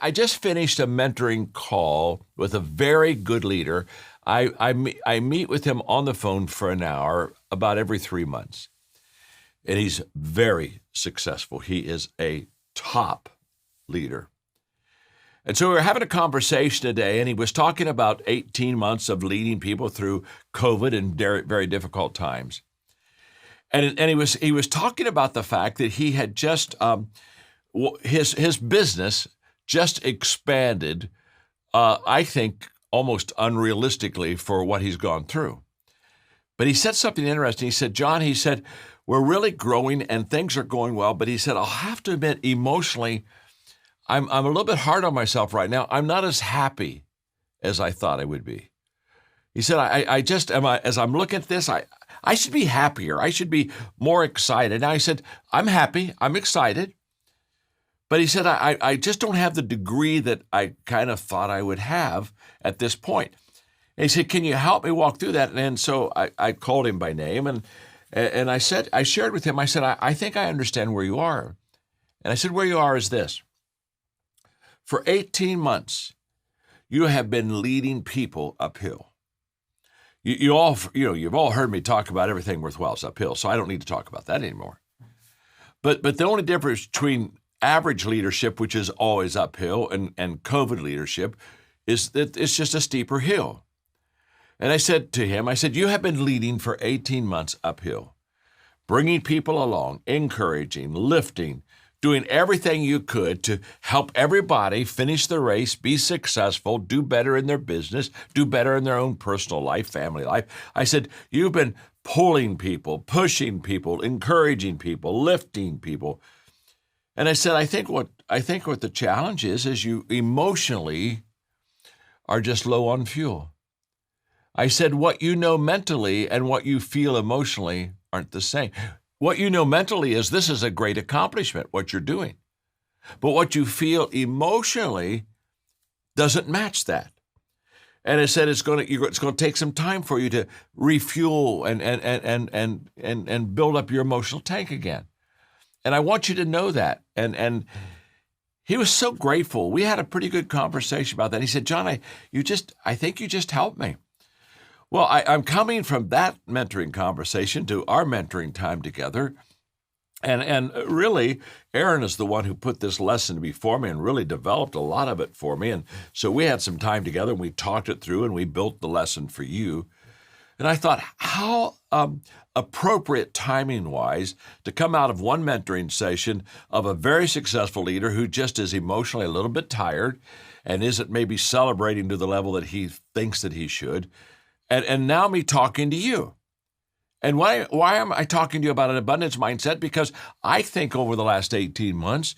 I just finished a mentoring call with a very good leader. I meet with him on the phone for an hour about every 3 months, and he's very successful. He is a top leader. And so we were having a conversation today, and he was talking about 18 months of leading people through COVID and very, very difficult times. And he was talking about the fact that he had just his business just expanded, I think, almost unrealistically for what he's gone through. But he said something interesting. He said, John, we're really growing and things are going well. But he said, I'll have to admit, emotionally, I'm a little bit hard on myself right now. I'm not as happy as I thought I would be. He said, as I'm looking at this, I should be happier. I should be more excited. And I said, I'm happy. I'm excited. But he said, I just don't have the degree that I kind of thought I would have at this point. And he said, can you help me walk through that? And so I called him by name and I shared with him, I said, I think I understand where you are. And I said, where you are is this. For 18 months, you have been leading people uphill. You've all heard me talk about everything worthwhile is uphill, so I don't need to talk about that anymore. But the only difference between average leadership, which is always uphill, and COVID leadership is that it's just a steeper hill. And I said to him, you have been leading for 18 months uphill, bringing people along, encouraging, lifting, doing everything you could to help everybody finish the race, be successful, do better in their business, do better in their own personal life, family life. I said, you've been pulling people, pushing people, encouraging people, lifting people. And I said, I think what the challenge is you emotionally are just low on fuel. I said, what you know mentally and what you feel emotionally aren't the same. What you know mentally is this is a great accomplishment, what you're doing. But what you feel emotionally doesn't match that. And I said, it's going to take some time for you to refuel and build up your emotional tank again. And I want you to know that. And he was so grateful. We had a pretty good conversation about that. He said, John, I think you just helped me. Well, I'm coming from that mentoring conversation to our mentoring time together. And really, Aaron is the one who put this lesson before me and really developed a lot of it for me. And so we had some time together and we talked it through and we built the lesson for you. And I thought, how appropriate timing-wise to come out of one mentoring session of a very successful leader who just is emotionally a little bit tired and isn't maybe celebrating to the level that he thinks that he should. And now me talking to you. And why am I talking to you about an abundance mindset? Because I think over the last 18 months,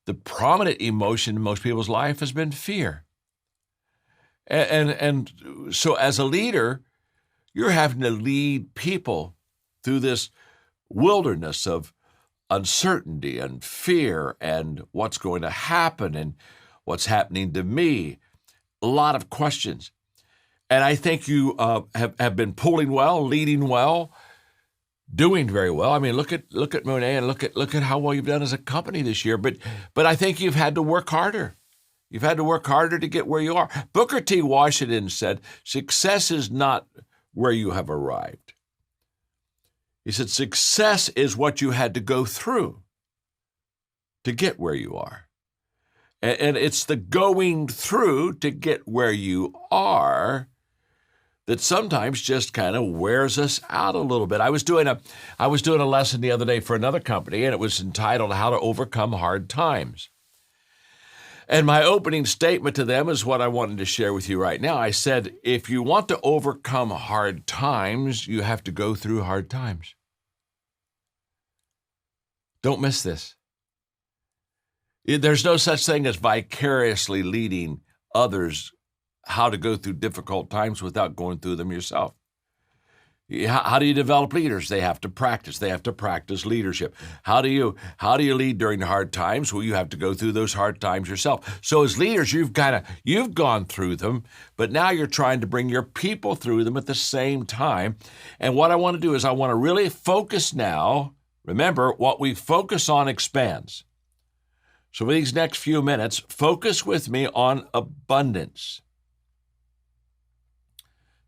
the prominent emotion in most people's life has been fear. And so as a leader, you're having to lead people through this wilderness of uncertainty and fear and what's going to happen and what's happening to me. A lot of questions. And I think you have been pulling well, leading well, doing very well. I mean, look at Monet and look at how well you've done as a company this year. But I think you've had to work harder. You've had to work harder to get where you are. Booker T. Washington said, success is not where you have arrived. He said, success is what you had to go through to get where you are. And it's the going through to get where you are that sometimes just kind of wears us out a little bit. I was doing a lesson the other day for another company, and it was entitled How to Overcome Hard Times. And my opening statement to them is what I wanted to share with you right now. I said, if you want to overcome hard times, you have to go through hard times. Don't miss this. There's no such thing as vicariously leading others how to go through difficult times without going through them yourself. How do you develop leaders? They have to practice. They have to practice leadership. How do you lead during hard times? Well, you have to go through those hard times yourself. So as leaders, you've gone through them, but now you're trying to bring your people through them at the same time. And what I want to do is I want to really focus now. Remember, what we focus on expands. So for these next few minutes, focus with me on abundance.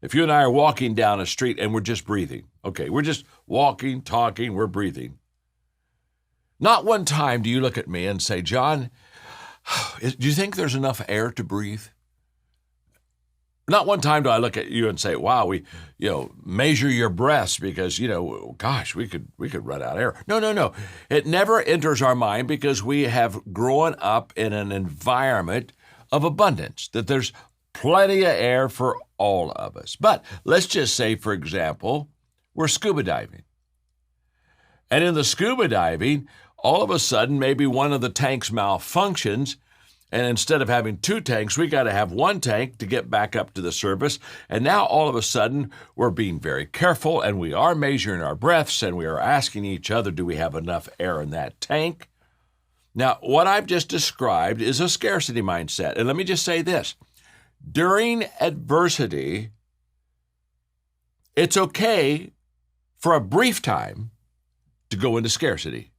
If you and I are walking down a street and we're just breathing, okay, we're just walking, talking, we're breathing. Not one time do you look at me and say, John, do you think there's enough air to breathe? Not one time do I look at you and say, wow, we, measure your breaths because, gosh, we could run out of air. No. It never enters our mind because we have grown up in an environment of abundance, that there's plenty of air for all of us. But let's just say, for example, we're scuba diving. And in the scuba diving, all of a sudden, maybe one of the tanks malfunctions, and instead of having two tanks, we got to have one tank to get back up to the surface. And now all of a sudden, we're being very careful, and we are measuring our breaths, and we are asking each other, do we have enough air in that tank? Now, what I've just described is a scarcity mindset. And let me just say this. During adversity, it's okay for a brief time to go into scarcity.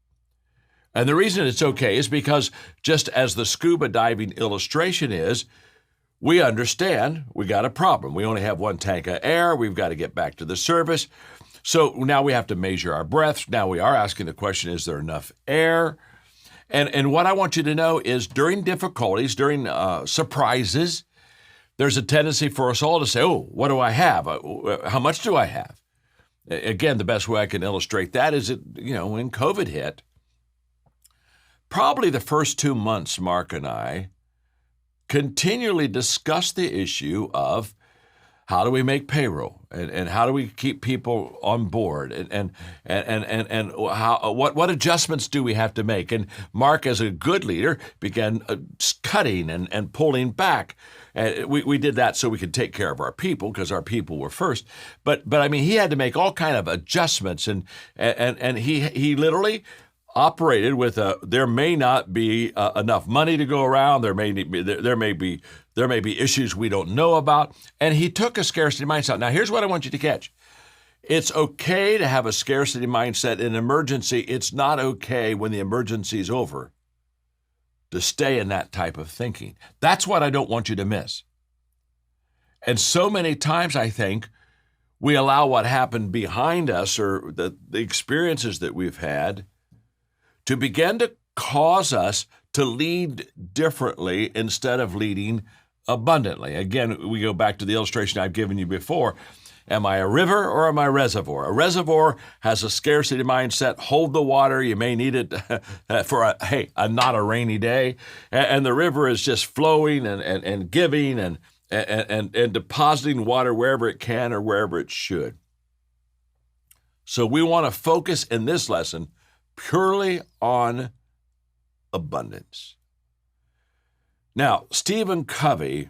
And the reason it's okay is because just as the scuba diving illustration is, we understand we got a problem. We only have one tank of air. We've got to get back to the surface. So now we have to measure our breaths. Now we are asking the question, is there enough air? And what I want you to know is during difficulties, during surprises, there's a tendency for us all to say, oh, what do I have? How much do I have? Again, the best way I can illustrate that is that, when COVID hit, probably the first 2 months, Mark and I continually discussed the issue of how do we make payroll and how do we keep people on board and how what adjustments do we have to make? And Mark, as a good leader, began cutting and pulling back. We did that so we could take care of our people because our people were first. But I mean, he had to make all kind of adjustments and he literally operated with there may not be enough money to go around. There may be issues we don't know about, and he took a scarcity mindset. Now, here's what I want you to catch: it's okay to have a scarcity mindset in an emergency. It's not okay when the emergency is over to stay in that type of thinking. That's what I don't want you to miss. And so many times, I think we allow what happened behind us or the experiences that we've had to begin to cause us to lead differently instead of leading abundantly. Again, we go back to the illustration I've given you before. Am I a river or am I a reservoir? A reservoir has a scarcity mindset. Hold the water. You may need it for not a rainy day. And the river is just flowing and giving and depositing water wherever it can or wherever it should. So we want to focus in this lesson purely on abundance. Now, Stephen Covey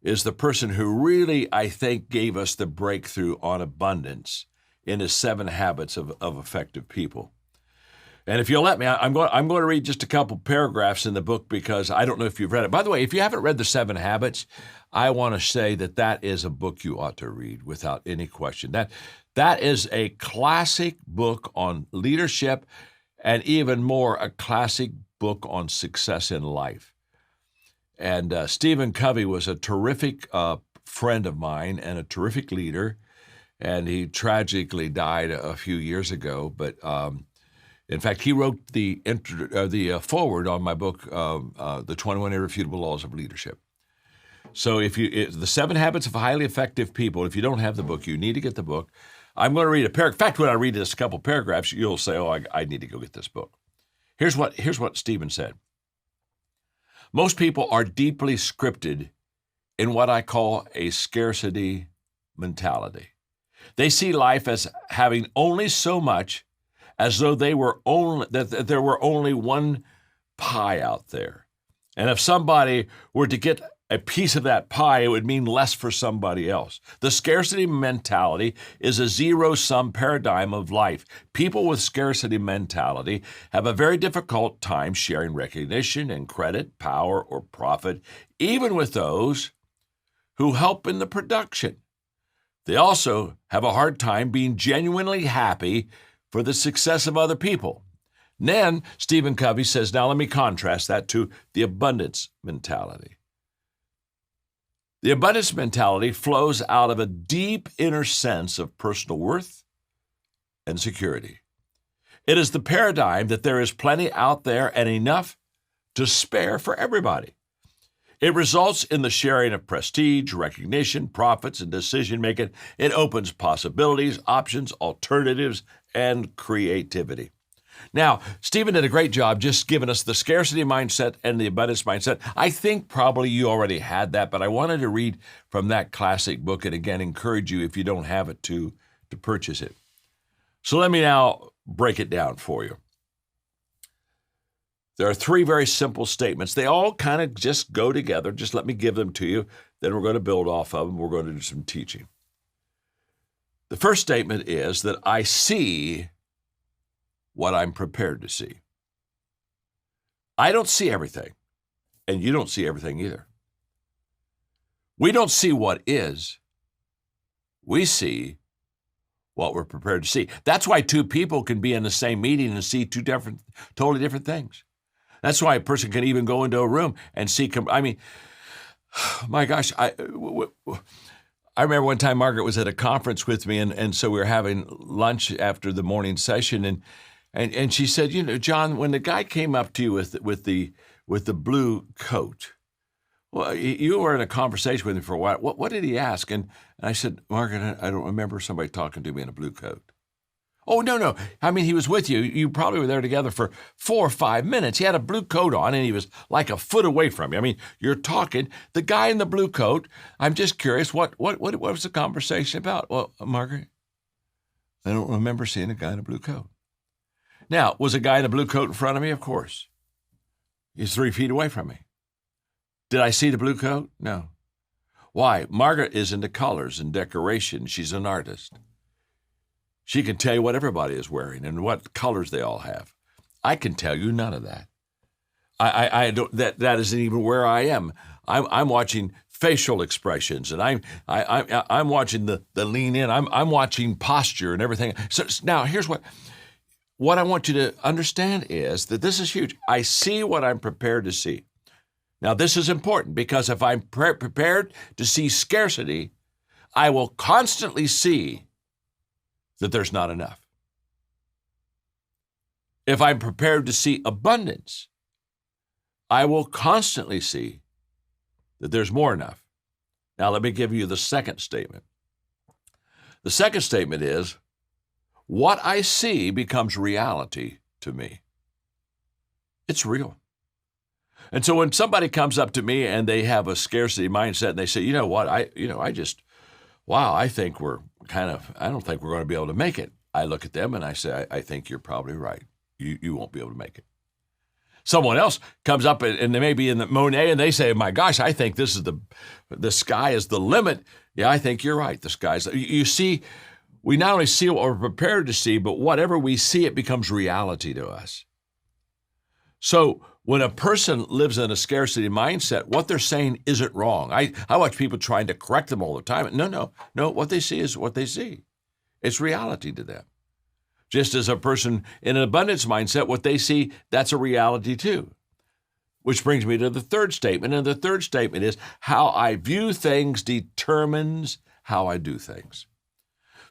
is the person who really, I think, gave us the breakthrough on abundance in his 7 Habits of Effective People. And if you'll let me, I'm going to read just a couple paragraphs in the book because I don't know if you've read it. By the way, if you haven't read the 7 Habits, I want to say that is a book you ought to read without any question. That is a classic book on leadership and even more a classic book on success in life. And Stephen Covey was a terrific friend of mine and a terrific leader, and he tragically died a few years ago. But in fact, he wrote the foreword on my book, The 21 Irrefutable Laws of Leadership. So the 7 Habits of Highly Effective People, if you don't have the book, you need to get the book. I'm going to read a paragraph. In fact, when I read this couple paragraphs, you'll say, oh, I need to go get this book. Here's what Stephen said. Most people are deeply scripted in what I call a scarcity mentality. They see life as having only so much, as though there were only one pie out there. And if somebody were to get a piece of that pie, it would mean less for somebody else. The scarcity mentality is a zero-sum paradigm of life. People with scarcity mentality have a very difficult time sharing recognition and credit, power, or profit, even with those who help in the production. They also have a hard time being genuinely happy for the success of other people. And then Stephen Covey says, now let me contrast that to the abundance mentality. The abundance mentality flows out of a deep inner sense of personal worth and security. It is the paradigm that there is plenty out there and enough to spare for everybody. It results in the sharing of prestige, recognition, profits, and decision-making. It opens possibilities, options, alternatives, and creativity. Now, Stephen did a great job just giving us the scarcity mindset and the abundance mindset. I think probably you already had that, but I wanted to read from that classic book and again encourage you, if you don't have it, to purchase it. So let me now break it down for you. There are three very simple statements. They all kind of just go together. Just let me give them to you. Then we're going to build off of them. We're going to do some teaching. The first statement is that I see what I'm prepared to see. I don't see everything, and you don't see everything either. We don't see what is. We see what we're prepared to see. That's why two people can be in the same meeting and see totally different things. That's why a person can even go into a room and see, my gosh, I remember one time Margaret was at a conference with me, and so we were having lunch after the morning session, and she said, you know, John, when the guy came up to you with the blue coat, well, you were in a conversation with him for a while. What did he ask? And I said, Margaret, I don't remember somebody talking to me in a blue coat. Oh, no. I mean, he was with you. You probably were there together for 4 or 5 minutes. He had a blue coat on, and he was like a foot away from you. I mean, you're talking. The guy in the blue coat, I'm just curious, what was the conversation about? Well, Margaret, I don't remember seeing a guy in a blue coat. Now, was a guy in a blue coat in front of me? Of course. He's 3 feet away from me. Did I see the blue coat? No. Why? Margaret is into colors and decoration. She's an artist. She can tell you what everybody is wearing and what colors they all have. I can tell you none of that. I don't. That isn't even where I am. I'm watching facial expressions, and I'm watching the lean in. I'm watching posture and everything. So now here's what I want you to understand is that this is huge. I see what I'm prepared to see. Now this is important because if I'm prepared to see scarcity, I will constantly see that there's not enough. If I'm prepared to see abundance, I will constantly see that there's more enough. Now, let me give you the second statement. The second statement is, what I see becomes reality to me. It's real. And so when somebody comes up to me and they have a scarcity mindset and they say, you know what, I think I don't think we're going to be able to make it. I look at them and I say, I think you're probably right. You won't be able to make it. Someone else comes up and they may be in the Monet and they say, my gosh, I think this is the sky is the limit. Yeah, I think you're right. The sky's, you see, we not only see what we're prepared to see, but whatever we see, it becomes reality to us. So when a person lives in a scarcity mindset, what they're saying isn't wrong. I watch people trying to correct them all the time. No. What they see is what they see. It's reality to them. Just as a person in an abundance mindset, what they see, that's a reality too. Which brings me to the third statement. And the third statement is, how I view things determines how I do things.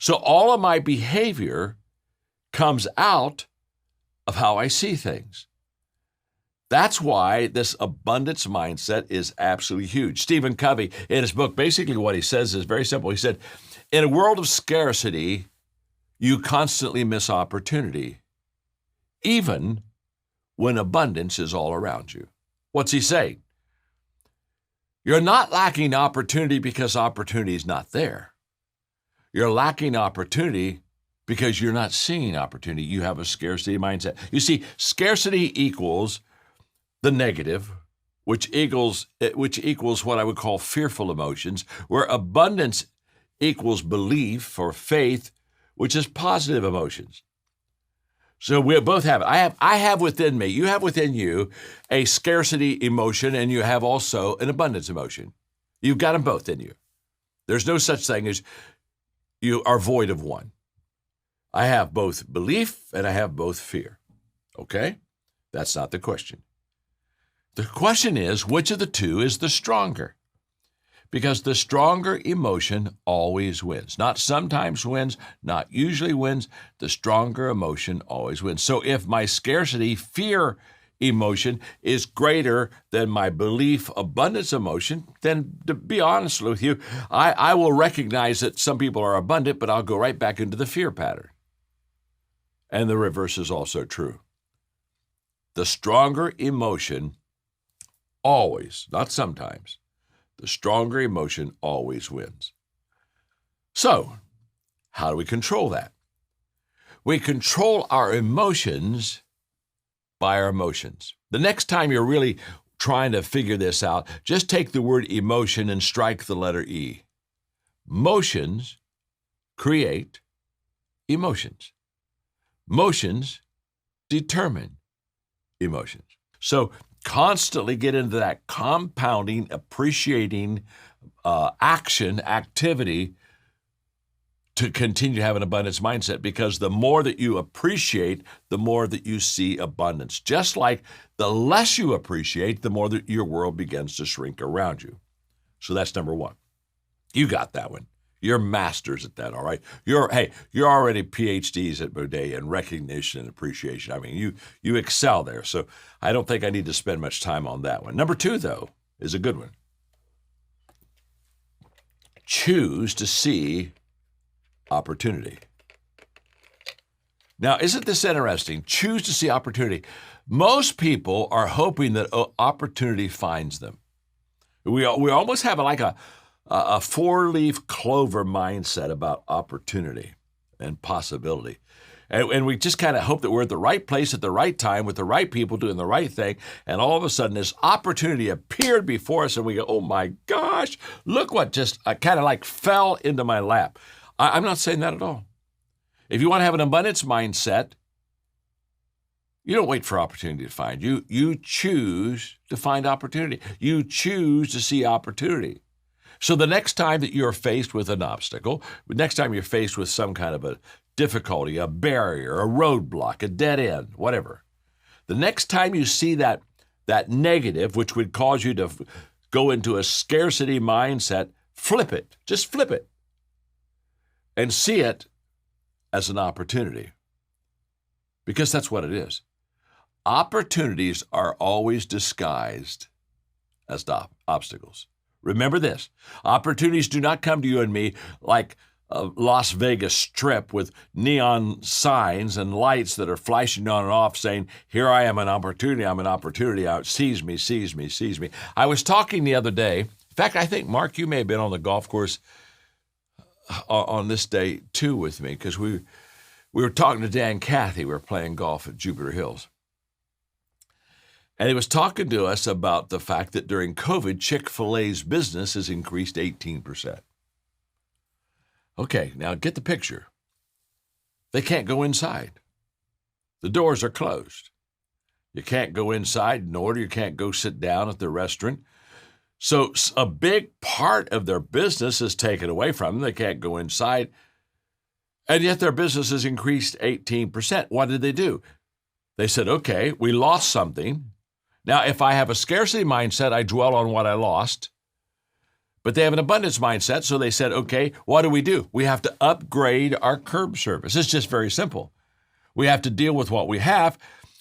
So all of my behavior comes out of how I see things. That's why this abundance mindset is absolutely huge. Stephen Covey, in his book, basically what he says is very simple. He said, in a world of scarcity, you constantly miss opportunity, even when abundance is all around you. What's he saying? You're not lacking opportunity because opportunity is not there. You're lacking opportunity because you're not seeing opportunity. You have a scarcity mindset. You see, scarcity equals the negative, which equals what I would call fearful emotions, where abundance equals belief or faith, which is positive emotions. So we both have it. I have within me, you have within you a scarcity emotion, and you have also an abundance emotion. You've got them both in you. There's no such thing as you are void of one. I have both belief and I have both fear. Okay? That's not the question. The question is, which of the two is the stronger? Because the stronger emotion always wins. Not sometimes wins, not usually wins. The stronger emotion always wins. So if my scarcity, fear emotion is greater than my belief, abundance emotion, then to be honest with you, I will recognize that some people are abundant, but I'll go right back into the fear pattern. And the reverse is also true. The stronger emotion always, not sometimes, the stronger emotion always wins. So, how do we control that? We control our emotions by our emotions. The next time you're really trying to figure this out, just take the word emotion and strike the letter E. Motions create emotions. Motions determine emotions. So constantly get into that compounding, appreciating activity to continue to have an abundance mindset, because the more that you appreciate, the more that you see abundance. Just like the less you appreciate, the more that your world begins to shrink around you. So that's number one. You got that one. You're masters at that, all right? You're already PhDs at Baudet in recognition and appreciation. I mean, you excel there. So I don't think I need to spend much time on that one. Number two, though, is a good one. Choose to see opportunity. Now, isn't this interesting? Choose to see opportunity. Most people are hoping that opportunity finds them. We almost have like a four-leaf clover mindset about opportunity and possibility. And we just kind of hope that we're at the right place at the right time with the right people doing the right thing. And all of a sudden, this opportunity appeared before us and we go, oh my gosh, look what just kind of like fell into my lap. I'm not saying that at all. If you want to have an abundance mindset, you don't wait for opportunity to find you. You choose to find opportunity. You choose to see opportunity. So the next time that you're faced with an obstacle, the next time you're faced with some kind of a difficulty, a barrier, a roadblock, a dead end, whatever, the next time you see that negative, which would cause you to go into a scarcity mindset, flip it. Just flip it. And see it as an opportunity. Because that's what it is. Opportunities are always disguised as obstacles. Remember this. Opportunities do not come to you and me like a Las Vegas strip with neon signs and lights that are flashing on and off saying, here I am, an opportunity, I'm an opportunity, seize me, seize me, seize me. I was talking the other day. In fact, I think, Mark, you may have been on the golf course on this day too with me, because we were talking to Dan Cathy. We were playing golf at Jupiter Hills. And he was talking to us about the fact that during COVID, Chick-fil-A's business has increased 18%. Okay, now get the picture. They can't go inside. The doors are closed. You can't go inside, nor you can't go sit down at the restaurant. So a big part of their business is taken away from them. They can't go inside. And yet their business has increased 18%. What did they do? They said, okay, we lost something. Now, if I have a scarcity mindset, I dwell on what I lost. But they have an abundance mindset, so they said, okay, what do? We have to upgrade our curb service. It's just very simple. We have to deal with what we have.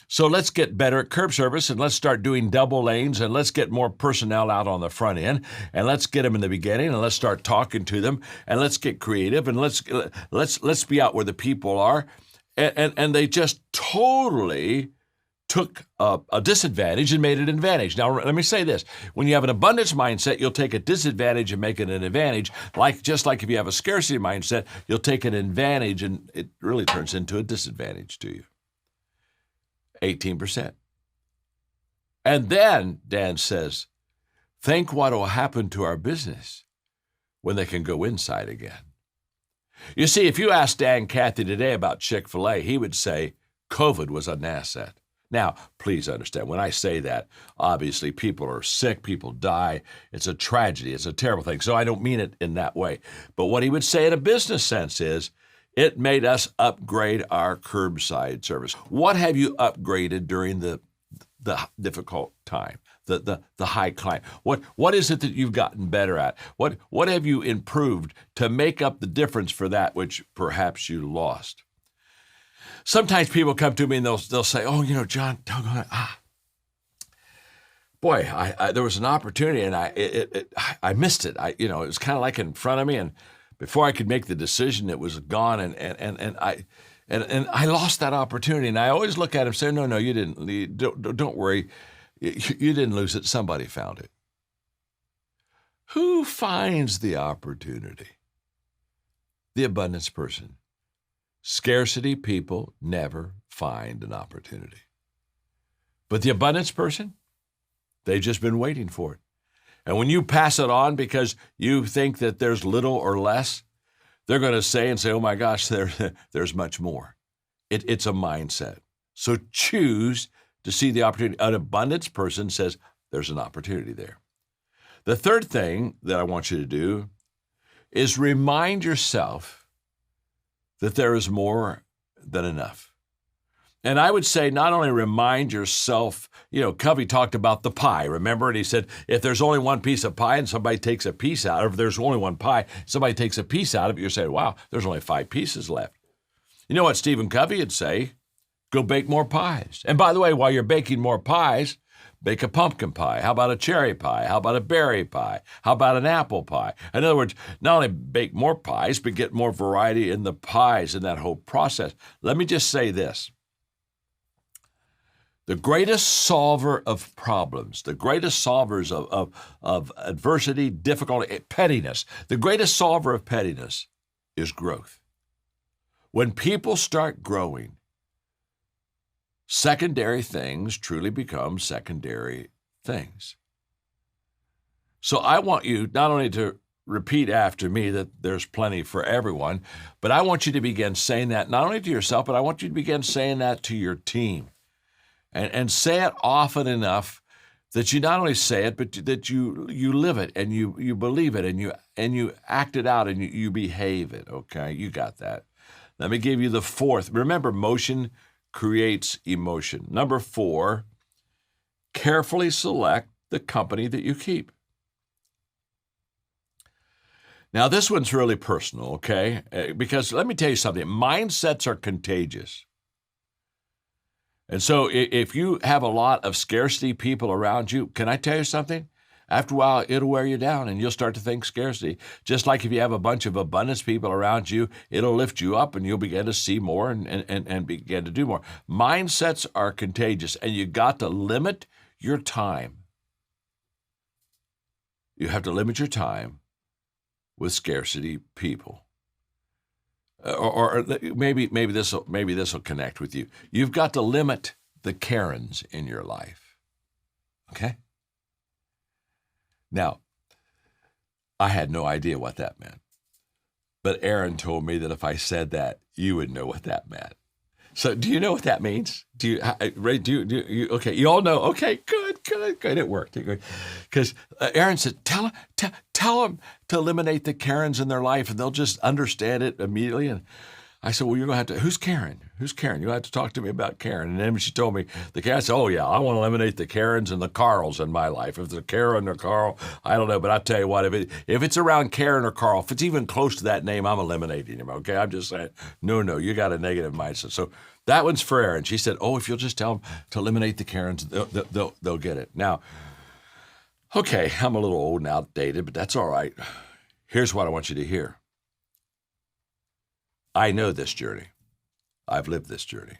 So let's get better at curb service, and let's start doing double lanes, and let's get more personnel out on the front end, and let's get them in the beginning, and let's start talking to them, and let's get creative, and let's be out where the people are. And they just totally took a disadvantage and made it an advantage. Now, let me say this. When you have an abundance mindset, you'll take a disadvantage and make it an advantage. Just like if you have a scarcity mindset, you'll take an advantage, and it really turns into a disadvantage to you. 18%. And then Dan says, think what will happen to our business when they can go inside again. You see, if you ask Dan Cathy today about Chick-fil-A, he would say COVID was an asset. Now, please understand, when I say that, obviously people are sick, people die. It's a tragedy. It's a terrible thing. So I don't mean it in that way. But what he would say in a business sense is, It made us upgrade our curbside service. What have you upgraded during the difficult time, the high climb? What is it that you've gotten better at? What have you improved to make up the difference for that which perhaps you lost? Sometimes people come to me and they'll say, "Oh, John, boy, there was an opportunity and I missed it. It was kind of like in front of me, and before I could make the decision, it was gone, and I lost that opportunity." And I always look at him and say, "No, you didn't. Don't worry, you didn't lose it. Somebody found it." Who finds the opportunity? The abundance person. Scarcity people never find an opportunity. But the abundance person, they've just been waiting for it. And when you pass it on because you think that there's little or less, they're going to say, "Oh my gosh, there's much more." It's a mindset. So choose to see the opportunity. An abundance person says, there's an opportunity there. The third thing that I want you to do is remind yourself that there is more than enough. And I would say not only remind yourself, Covey talked about the pie, remember? And he said, if there's only one piece of pie and somebody takes a piece out, or if there's only one pie, somebody takes a piece out of it, you're saying, wow, there's only 5 pieces left. You know what Stephen Covey would say? Go bake more pies. And by the way, while you're baking more pies, bake a pumpkin pie. How about a cherry pie? How about a berry pie? How about an apple pie? In other words, not only bake more pies, but get more variety in the pies in that whole process. Let me just say this. The greatest solver of problems, the greatest solvers of adversity, difficulty, pettiness, the greatest solver of pettiness is growth. When people start growing, secondary things truly become secondary things. So I want you not only to repeat after me that there's plenty for everyone, but I want you to begin saying that not only to yourself, but I want you to begin saying that to your team. And say it often enough that you not only say it, but that you live it and you believe it and you act it out and you behave it, okay? You got that. Let me give you the fourth. Remember, motion creates emotion. Number 4, carefully select the company that you keep. Now, this one's really personal, okay? Because let me tell you something. Mindsets are contagious. And so if you have a lot of scarcity people around you, can I tell you something? After a while, it'll wear you down and you'll start to think scarcity. Just like if you have a bunch of abundance people around you, it'll lift you up and you'll begin to see more and begin to do more. Mindsets are contagious, and you got to limit your time. You have to limit your time with scarcity people. Or maybe this will connect with you. You've got to limit the Karens in your life. Okay? Now, I had no idea what that meant. But Aaron told me that if I said that, you would know what that meant. So do you know what that means? Ray, okay, you all know. Okay, good. It worked. Because Aaron said, tell them to eliminate the Karens in their life, and they'll just understand it immediately. And I said, well, you're going to have to, who's Karen? You'll have to talk to me about Karen. And then she told me, the Karen, I said, oh, yeah, I want to eliminate the Karens and the Carls in my life. If it's a Karen or Carl, I don't know. But I'll tell you what, if it's around Karen or Carl, if it's even close to that name, I'm eliminating him, okay? I'm just saying, no, you got a negative mindset. So that one's for Erin. She said, oh, if you'll just tell them to eliminate the Karens, they'll get it. Now, okay, I'm a little old and outdated, but that's all right. Here's what I want you to hear. I know this journey. I've lived this journey.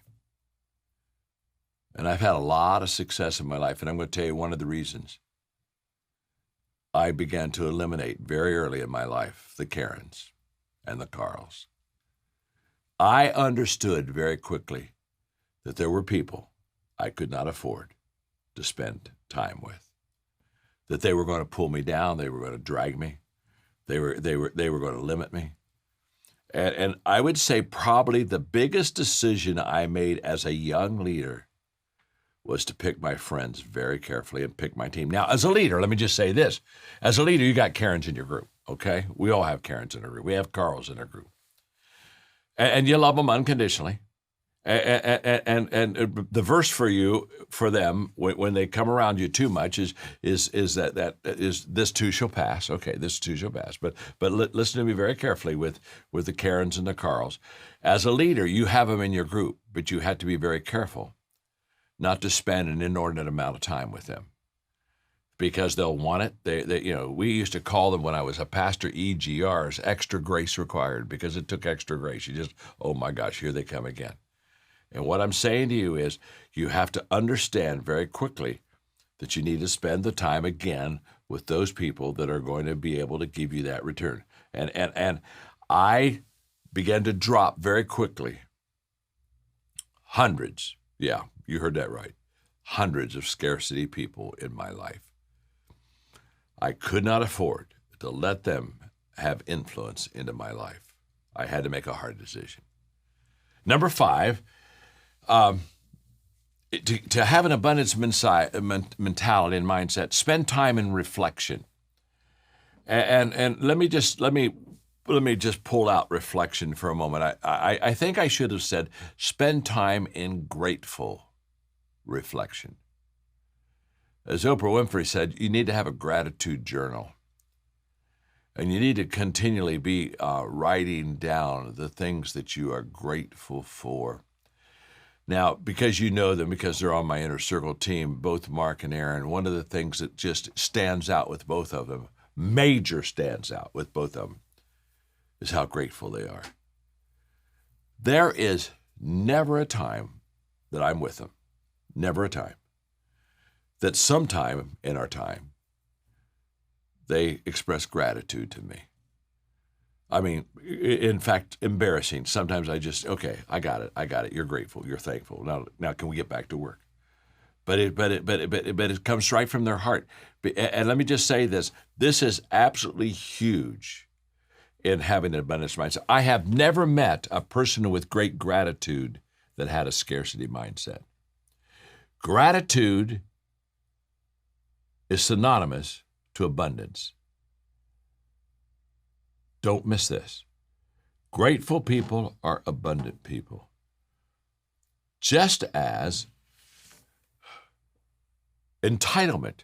And I've had a lot of success in my life, and I'm going to tell you one of the reasons. I began to eliminate very early in my life the Karens and the Carls. I understood very quickly that there were people I could not afford to spend time with, that they were going to pull me down, they were going to drag me, they were going to limit me. And I would say probably the biggest decision I made as a young leader was to pick my friends very carefully and pick my team. Now, as a leader, let me just say this. As a leader, you got Karens in your group, okay? We all have Karens in our group. We have Carls in our group. and you love them unconditionally. And the verse for them when they come around you too much is that this too shall pass. Okay, this too shall pass. But listen to me very carefully with the Karens and the Carls. As a leader, you have them in your group, but you have to be very careful not to spend an inordinate amount of time with them, because they'll want it. We used to call them, when I was a pastor, EGRs, extra grace required, because it took extra grace. You just, oh my gosh, here they come again. And what I'm saying to you is you have to understand very quickly that you need to spend the time again with those people that are going to be able to give you that return. And I began to drop very quickly hundreds, yeah, you heard that right, hundreds of scarcity people in my life. I could not afford to let them have influence into my life. I had to make a hard decision. Number 5, to have an abundance mentality and mindset, spend time in reflection. And let me just pull out reflection for a moment. I think I should have said spend time in grateful reflection. As Oprah Winfrey said, you need to have a gratitude journal. And you need to continually be writing down the things that you are grateful for. Now, because you know them, because they're on my Inner Circle team, both Mark and Aaron, one of the things that just stands out with both of them, stands out with both of them, is how grateful they are. There is never a time that I'm with them, never a time, that sometime in our time, they express gratitude to me. I mean, in fact, embarrassing. Sometimes I just, okay, I got it. You're grateful. You're thankful. Now can we get back to work? But it comes right from their heart. And let me just say this. This is absolutely huge in having an abundance mindset. I have never met a person with great gratitude that had a scarcity mindset. Gratitude is synonymous to abundance. Don't miss this. Grateful people are abundant people. Just as entitlement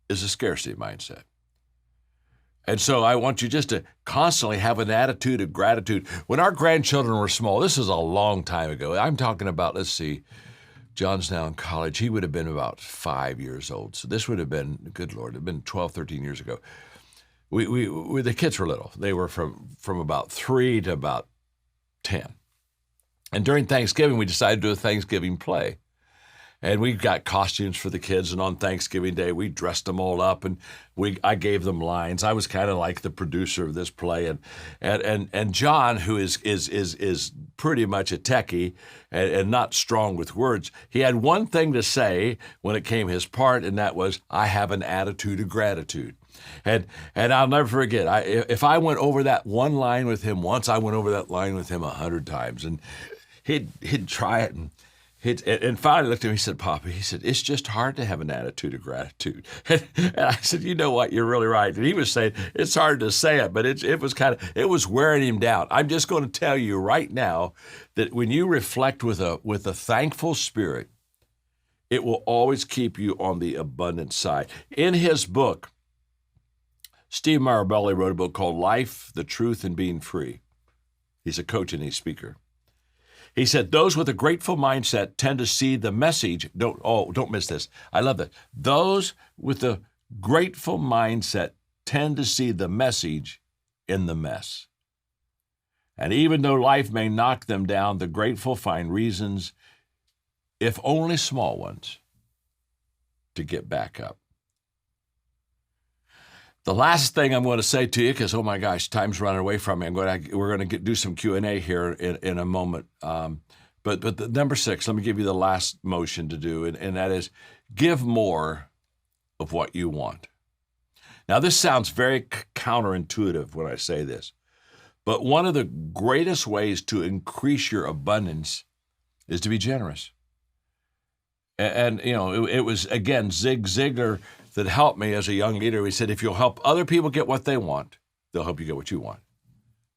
is a scarcity mindset. And so I want you just to constantly have an attitude of gratitude. When our grandchildren were small, this is a long time ago. I'm talking about, let's see, John's now in college. He would have been about 5 years old. So this would have been, good Lord, it had been 12, 13 years ago. The kids were little. They were from about 3 to about 10. And during Thanksgiving, we decided to do a Thanksgiving play. And we got costumes for the kids, and on Thanksgiving Day, we dressed them all up, and I gave them lines. I was kind of like the producer of this play, and John, who is pretty much a techie and not strong with words, he had one thing to say when it came his part, and that was, I have an attitude of gratitude. And I'll never forget, if I went over that one line with him once, I went over that line with him 100 times, and he'd try it, and finally looked at me and said, Papa, he said, it's just hard to have an attitude of gratitude. And I said, you know what, you're really right. And he was saying, it's hard to say it, but it was wearing him down. I'm just going to tell you right now that when you reflect with a thankful spirit, it will always keep you on the abundant side. In his book, Steve Marabelli wrote a book called Life, the Truth, and Being Free. He's a coach and a speaker. He said, those with a grateful mindset tend to see the message. Don't miss this. I love that. Those with a grateful mindset tend to see the message in the mess. And even though life may knock them down, the grateful find reasons, if only small ones, to get back up. The last thing I'm going to say to you, because, oh my gosh, time's running away from me. We're going to do some Q&A here in a moment. But the number 6, let me give you the last motion to do, and that is give more of what you want. Now, this sounds very counterintuitive when I say this, but one of the greatest ways to increase your abundance is to be generous. And it was, again, Zig Ziglar that helped me as a young leader. He said, if you'll help other people get what they want, they'll help you get what you want.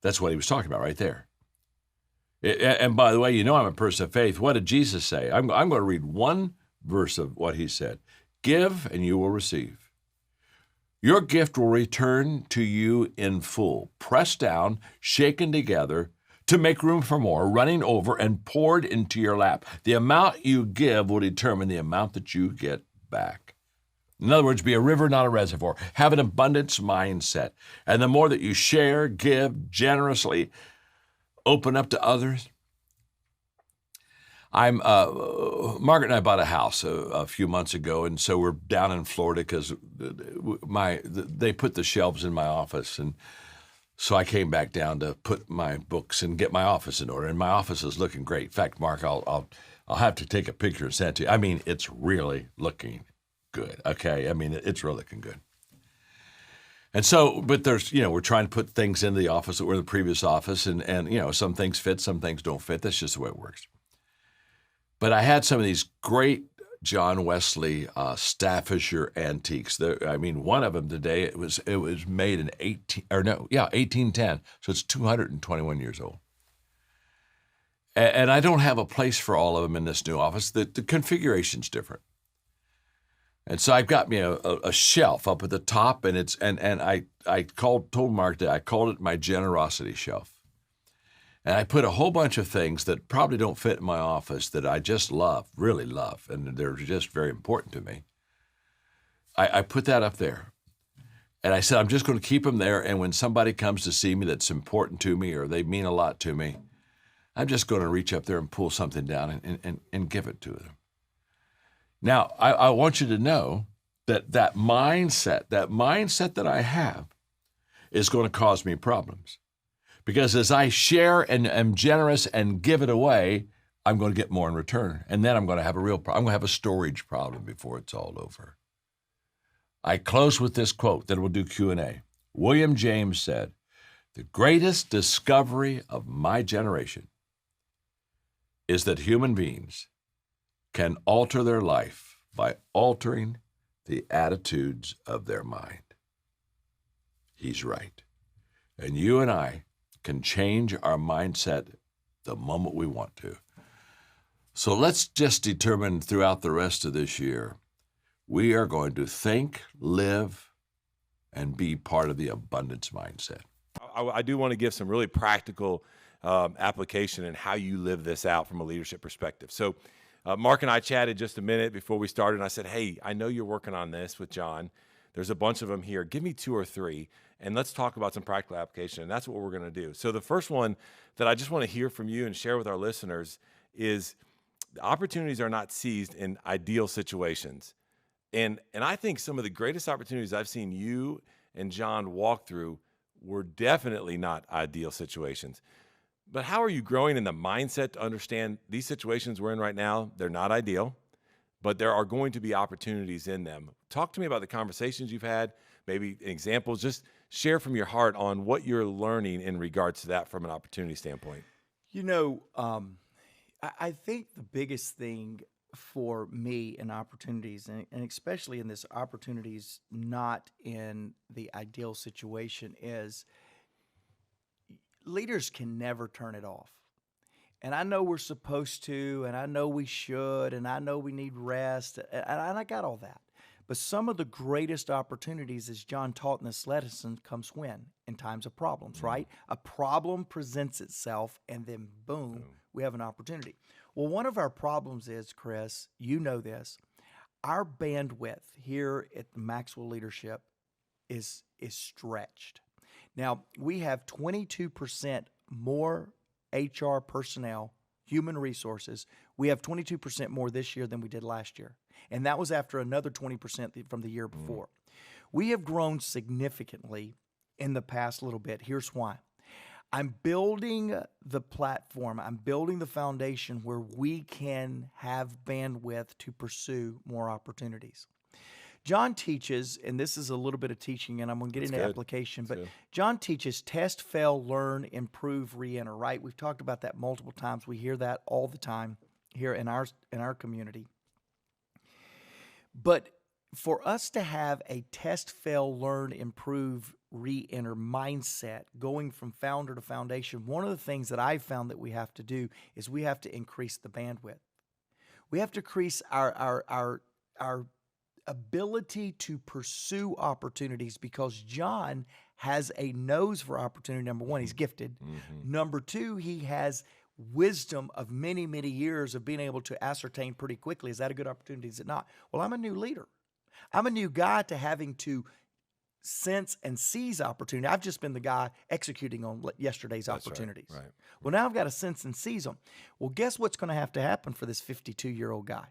That's what he was talking about right there. And by the way, I'm a person of faith. What did Jesus say? I'm going to read one verse of what he said. Give and you will receive. Your gift will return to you in full, pressed down, shaken together, to make room for more, running over and poured into your lap. The amount you give will determine the amount that you get back. In other words, be a river, not a reservoir. Have an abundance mindset. And the more that you share, give generously, open up to others. Margaret and I bought a house a few months ago, and so we're down in Florida because they put the shelves in my office, and so I came back down to put my books and get my office in order. And my office is looking great. In fact, Mark, I'll have to take a picture and send it to you. I mean, it's really looking good. Okay, I mean, it's really looking good. And so, but there's, we're trying to put things into the office that were in the previous office, and some things fit, some things don't fit. That's just the way it works. But I had some of these great John Wesley Staffordshire antiques. One of them today, it was made in 1810. So it's 221 years old. And I don't have a place for all of them in this new office. The configuration's different. And so I've got me a shelf up at the top, and I told Mark that I called it my generosity shelf. And I put a whole bunch of things that probably don't fit in my office that I just love, really love, and they're just very important to me. I put that up there. And I said, I'm just going to keep them there, and when somebody comes to see me that's important to me or they mean a lot to me, I'm just going to reach up there and pull something down and give it to them. Now, I want you to know that mindset that I have is going to cause me problems. Because as I share and am generous and give it away, I'm going to get more in return. And then I'm going to have a real problem. I'm going to have a storage problem before it's all over. I close with this quote, then we'll do Q&A. William James said, "The greatest discovery of my generation is that human beings can alter their life by altering the attitudes of their mind." He's right. And you and I can change our mindset the moment we want to. So let's just determine throughout the rest of this year, we are going to think, live, and be part of the abundance mindset. I do want to give some really practical application and how you live this out from a leadership perspective. So Mark and I chatted just a minute before we started, and I said, hey, I know you're working on this with John. There's a bunch of them here. Give me 2 or 3, and let's talk about some practical application, and that's what we're going to do. So the first one that I just want to hear from you and share with our listeners is the opportunities are not seized in ideal situations. And I think some of the greatest opportunities I've seen you and John walk through were definitely not ideal situations. But how are you growing in the mindset to understand these situations we're in right now, they're not ideal, but there are going to be opportunities in them? Talk to me about the conversations you've had, maybe examples. Just share from your heart on what you're learning in regards to that from an opportunity standpoint. I think the biggest thing for me in opportunities, and especially in this opportunities not in the ideal situation, is leaders can never turn it off. And I know we're supposed to, and I know we should, and I know we need rest, and I got all that. But some of the greatest opportunities, as John taught in this lesson, comes when? In times of problems, right? A problem presents itself, and then boom, we have an opportunity. Well, one of our problems is, Chris, you know this, our bandwidth here at the Maxwell Leadership is stretched. Now, we have 22% more HR personnel, human resources. We have 22% more this year than we did last year. And that was after another 20% from the year before. We have grown significantly in the past little bit. Here's why. I'm building the platform. I'm building the foundation where we can have bandwidth to pursue more opportunities. John teaches, and this is a little bit of teaching, and I'm going to get into application, but John teaches test, fail, learn, improve, re-enter, right? We've talked about that multiple times. We hear that all the time here in our community. But for us to have a test, fail, learn, improve, re-enter mindset going from founder to foundation, one of the things that I've found that we have to do is we have to increase the bandwidth. We have to increase our ability to pursue opportunities, because John has a nose for opportunity. Number one, he's gifted. Number two, he has wisdom of many, many years of being able to ascertain pretty quickly, is that a good opportunity, is it not? Well, I'm a new leader. I'm a new guy to having to sense and seize opportunity. I've just been the guy executing on yesterday's opportunities. Right. Well, now I've got to sense and seize them. Well, guess what's going to have to happen for this 52-year-old guy?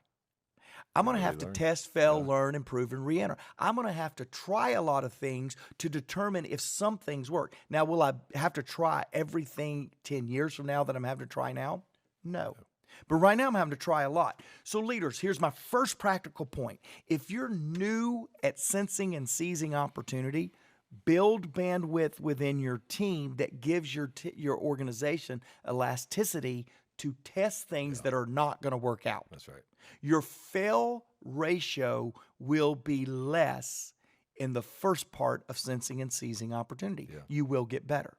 I'm going to have to test, fail, learn, improve, and re-enter. I'm going to have to try a lot of things to determine if some things work. Now, will I have to try everything 10 years from now that I'm having to try now? No. But right now I'm having to try a lot. So leaders, here's my first practical point. If you're new at sensing and seizing opportunity, build bandwidth within your team that gives your organization elasticity to test things that are not going to work out. That's right. Your fail ratio will be less in the first part of sensing and seizing opportunity. Yeah. You will get better.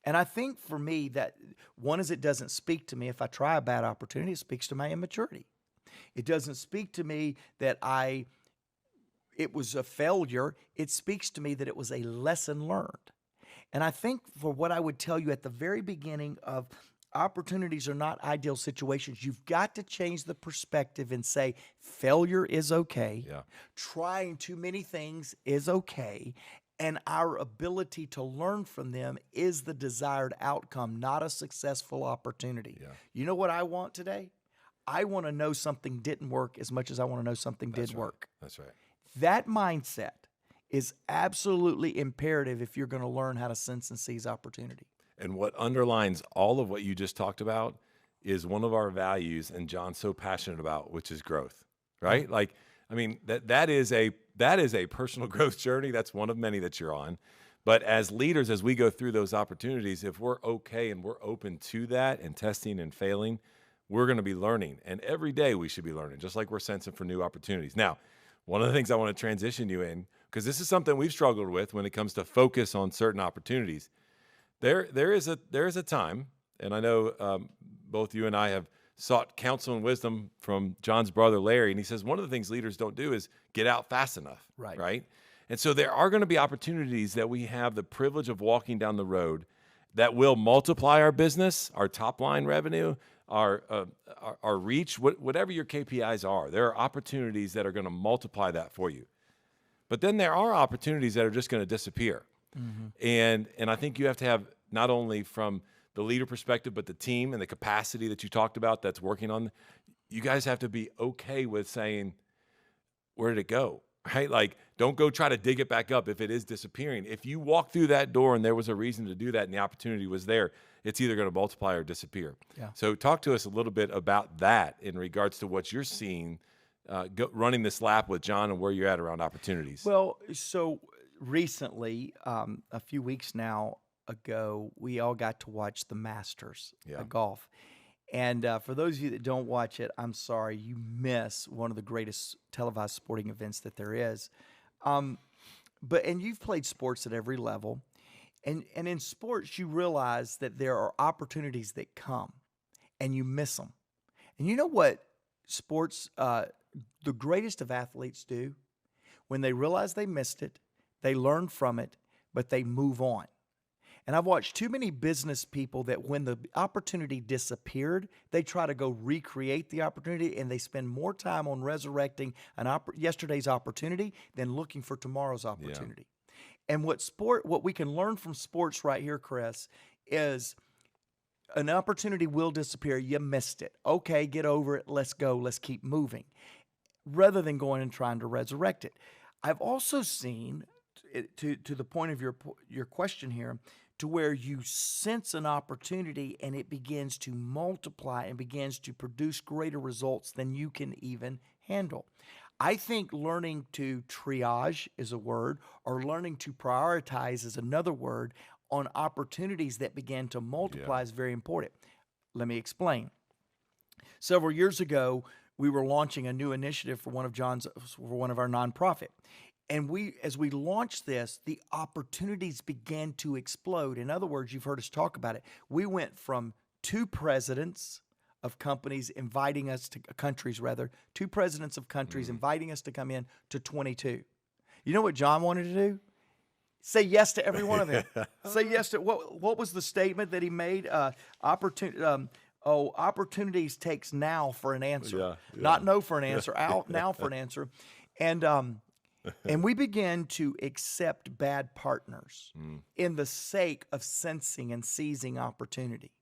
And I think for me that one is, it doesn't speak to me if I try a bad opportunity, it speaks to my immaturity. It doesn't speak to me that it was a failure. It speaks to me that it was a lesson learned. And I think for what I would tell you at the very beginning of opportunities are not ideal situations, you've got to change the perspective and say failure is okay. Yeah. Trying too many things is okay. And our ability to learn from them is the desired outcome, not a successful opportunity. Yeah. You know what I want today? I want to know something didn't work as much as I want to know something did work. That's right. That mindset is absolutely imperative if you're going to learn how to sense and seize opportunity. And what underlines all of what you just talked about is one of our values, and John's so passionate about, which is growth, right? Like, I mean, that is a personal growth journey. That's one of many that you're on. But as leaders, as we go through those opportunities, if we're okay and we're open to that and testing and failing, we're going to be learning. And every day we should be learning, just like we're sensing for new opportunities. Now, one of the things I want to transition you in, because this is something we've struggled with when it comes to focus on certain opportunities. There is a time, and I know both you and I have sought counsel and wisdom from John's brother, Larry, and he says one of the things leaders don't do is get out fast enough, right? And so there are going to be opportunities that we have the privilege of walking down the road that will multiply our business, our top line revenue, our reach, whatever your KPIs are. There are opportunities that are going to multiply that for you. But then there are opportunities that are just going to disappear. And I think you have to have, not only from the leader perspective, but the team and the capacity that you talked about that's working on, you guys have to be okay with saying, where did it go? Right? Like, don't go try to dig it back up if it is disappearing. If you walk through that door and there was a reason to do that and the opportunity was there, it's either going to multiply or disappear. Yeah. So talk to us a little bit about that in regards to what you're seeing running this lap with John and where you're at around opportunities. Well, so recently, a few weeks now ago, we all got to watch the Masters of golf. And for those of you that don't watch it, I'm sorry, you miss one of the greatest televised sporting events that there is. And you've played sports at every level. And in sports, you realize that there are opportunities that come and you miss them. And you know what sports, the greatest of athletes do? When they realize they missed it, they learn from it, but they move on. And I've watched too many business people that when the opportunity disappeared, they try to go recreate the opportunity, and they spend more time on resurrecting yesterday's opportunity than looking for tomorrow's opportunity. Yeah. And what we can learn from sports right here, Chris, is an opportunity will disappear. You missed it. Okay, get over it. Let's go. Let's keep moving. Rather than going and trying to resurrect it. I've also seen, to the point of your question here, to where you sense an opportunity and it begins to multiply and begins to produce greater results than you can even handle. I think learning to triage is a word, or learning to prioritize is another word, on opportunities that begin to multiply is very important. Let me explain. Several years ago, we were launching a new initiative for one of our nonprofit. And as we launched this, the opportunities began to explode. In other words, you've heard us talk about it. We went from two presidents of companies inviting us to two presidents of countries inviting us to come in to 22. You know what John wanted to do? Say yes to every one of them. Say yes to what was the statement that he made? Opportunities takes now for an answer, not no for an answer, now for an answer, and we began to accept bad partners in the sake of sensing and seizing opportunity.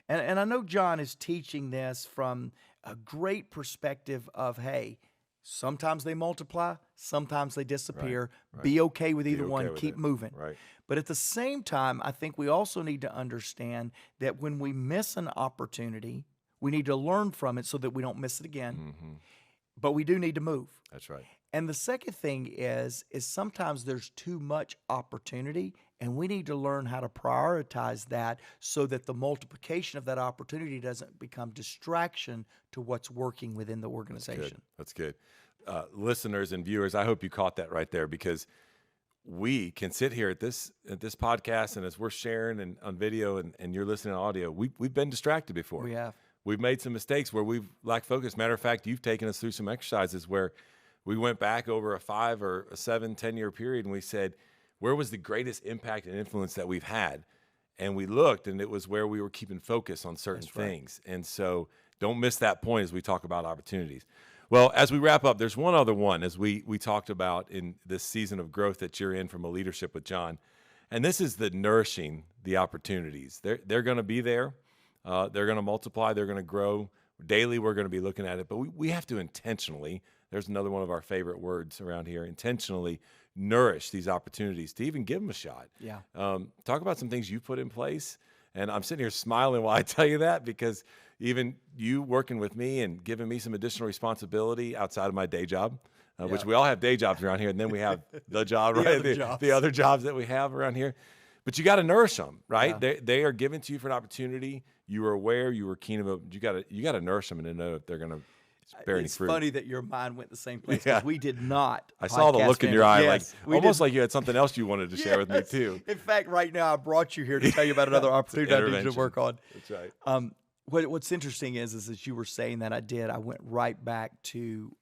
And I know John is teaching this from a great perspective of, hey, sometimes they multiply, sometimes they disappear. Right. Be okay with either one. Keep moving. Right. But at the same time, I think we also need to understand that when we miss an opportunity, we need to learn from it so that we don't miss it again. Mm-hmm. But we do need to move. That's right. And the second thing is sometimes there's too much opportunity, and we need to learn how to prioritize that so that the multiplication of that opportunity doesn't become distraction to what's working within the organization. That's good. Listeners and viewers, I hope you caught that right there, because we can sit here at this podcast, and as we're sharing and on video and you're listening to audio, we've been distracted before. We have. We've made some mistakes where we've lacked focus. Matter of fact, you've taken us through some exercises where we went back over a 5 or a 7, 10-year period, and we said, where was the greatest impact and influence that we've had? And we looked, and it was where we were keeping focus on certain things. And so don't miss that point as we talk about opportunities. Well, as we wrap up, there's one other one as we talked about in this season of growth that you're in from a leadership with John. And this is the nourishing the opportunities. They're going to be there. They're going to multiply. They're going to grow. Daily, we're going to be looking at it. But we have to intentionally, there's another one of our favorite words around here, intentionally nourish these opportunities to even give them a shot. Yeah. Talk about some things you put in place. And I'm sitting here smiling while I tell you that, because even you working with me and giving me some additional responsibility outside of my day job, which we all have day jobs around here, and then we have the job, right? The other jobs that we have around here. But you got to nourish them, right? Yeah. They are given to you for an opportunity. You were aware, you were keen about. You got to nourish them and to know if they're going to bear any fruit. It's funny that your mind went the same place, because we did not. I saw the look in your eye, almost like you had something else you wanted to share with me too. In fact, right now I brought you here to tell you about another opportunity I need to work on. That's right. What's interesting is as you were saying that I went right back to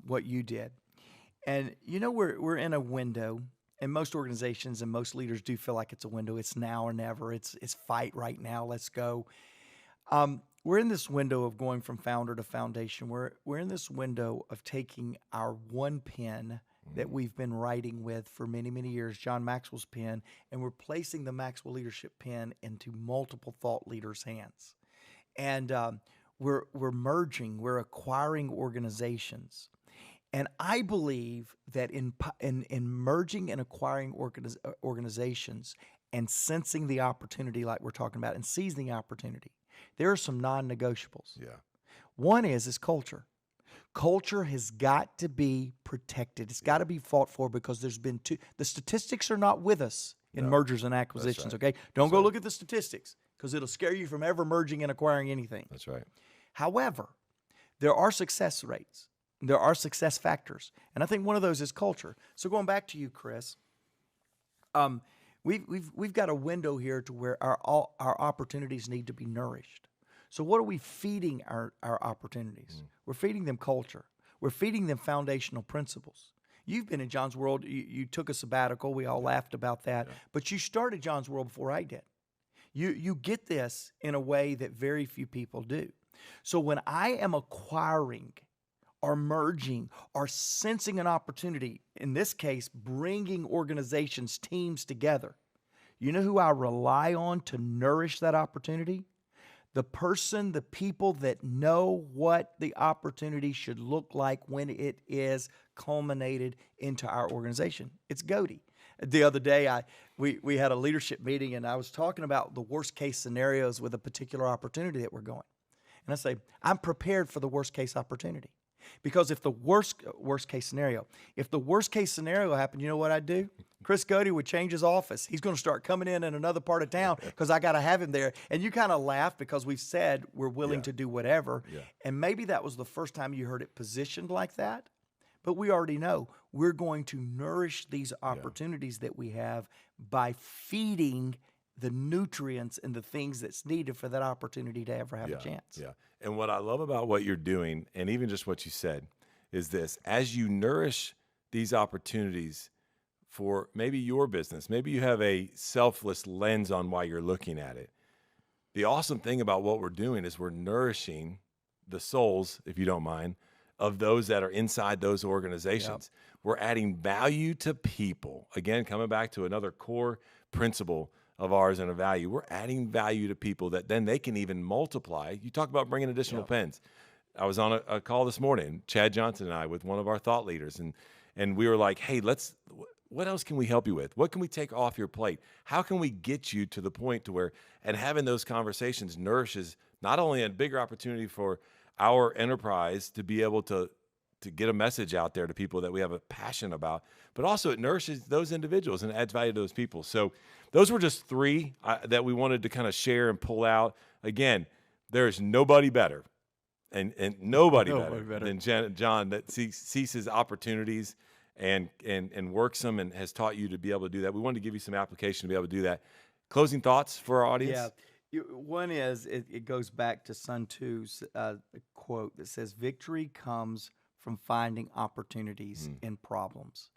what you did, and we're in a window. And most organizations and most leaders do feel like it's a window. It's now or never. It's fight right now. Let's go. We're in this window of going from founder to foundation. We're in this window of taking our one pen that we've been writing with for many, many years, John Maxwell's pen, and we're placing the Maxwell Leadership pen into multiple thought leaders' hands. And we're merging. We're acquiring organizations. And I believe that in merging and acquiring organizations and sensing the opportunity like we're talking about and seizing the opportunity, there are some non-negotiables. Yeah. One is culture. Culture has got to be protected. It's got to be fought for, because the statistics are not with us in mergers and acquisitions, okay? Don't go look at the statistics, because it'll scare you from ever merging and acquiring anything. That's right. However, there are success rates. There are success factors, and I think one of those is culture. So going back to you, Chris, we've got a window here to where our opportunities need to be nourished. So what are we feeding our opportunities? We're feeding them culture. We're feeding them foundational principles. You've been in John's World. You took a sabbatical. We all laughed about that, but you started John's World before I did. You get this in a way that very few people do. So when I am acquiring or merging or sensing an opportunity, in this case, bringing organizations, teams together, you know who I rely on to nourish that opportunity? The people that know what the opportunity should look like when it is culminated into our organization. It's Goaty. The other day, we had a leadership meeting, and I was talking about the worst case scenarios with a particular opportunity that we're going. And I say, I'm prepared for the worst case opportunity. Because if the worst case scenario happened, you know what I'd do? Chris Godey would change his office. He's going to start coming in another part of town because I got to have him there. And you kind of laugh because we've said we're willing to do whatever. Yeah. And maybe that was the first time you heard it positioned like that. But we already know we're going to nourish these opportunities that we have by feeding the nutrients and the things that's needed for that opportunity to ever have a chance. Yeah. And what I love about what you're doing, and even just what you said, is this: as you nourish these opportunities for maybe your business, maybe you have a selfless lens on why you're looking at it. The awesome thing about what we're doing is we're nourishing the souls, if you don't mind, of those that are inside those organizations. Yep. We're adding value to people. Again, coming back to another core principle of ours and a value, we're adding value to people that then they can even multiply. You talk about bringing additional pens. I was on a call this morning, Chad Johnson and I, with one of our thought leaders, and we were like, hey, what else can we help you with? What can we take off your plate? How can we get you to the point to where, and having those conversations nourishes not only a bigger opportunity for our enterprise to be able to get a message out there to people that we have a passion about, but also it nourishes those individuals and adds value to those people. So those were just three that we wanted to kind of share and pull out. Again, there's nobody better and nobody better than John that sees his opportunities and works them and has taught you to be able to do that. We wanted to give you some application to be able to do that. Closing thoughts for our audience? Yeah. One is, it goes back to Sun Tzu's quote that says, victory comes from finding opportunities in problems.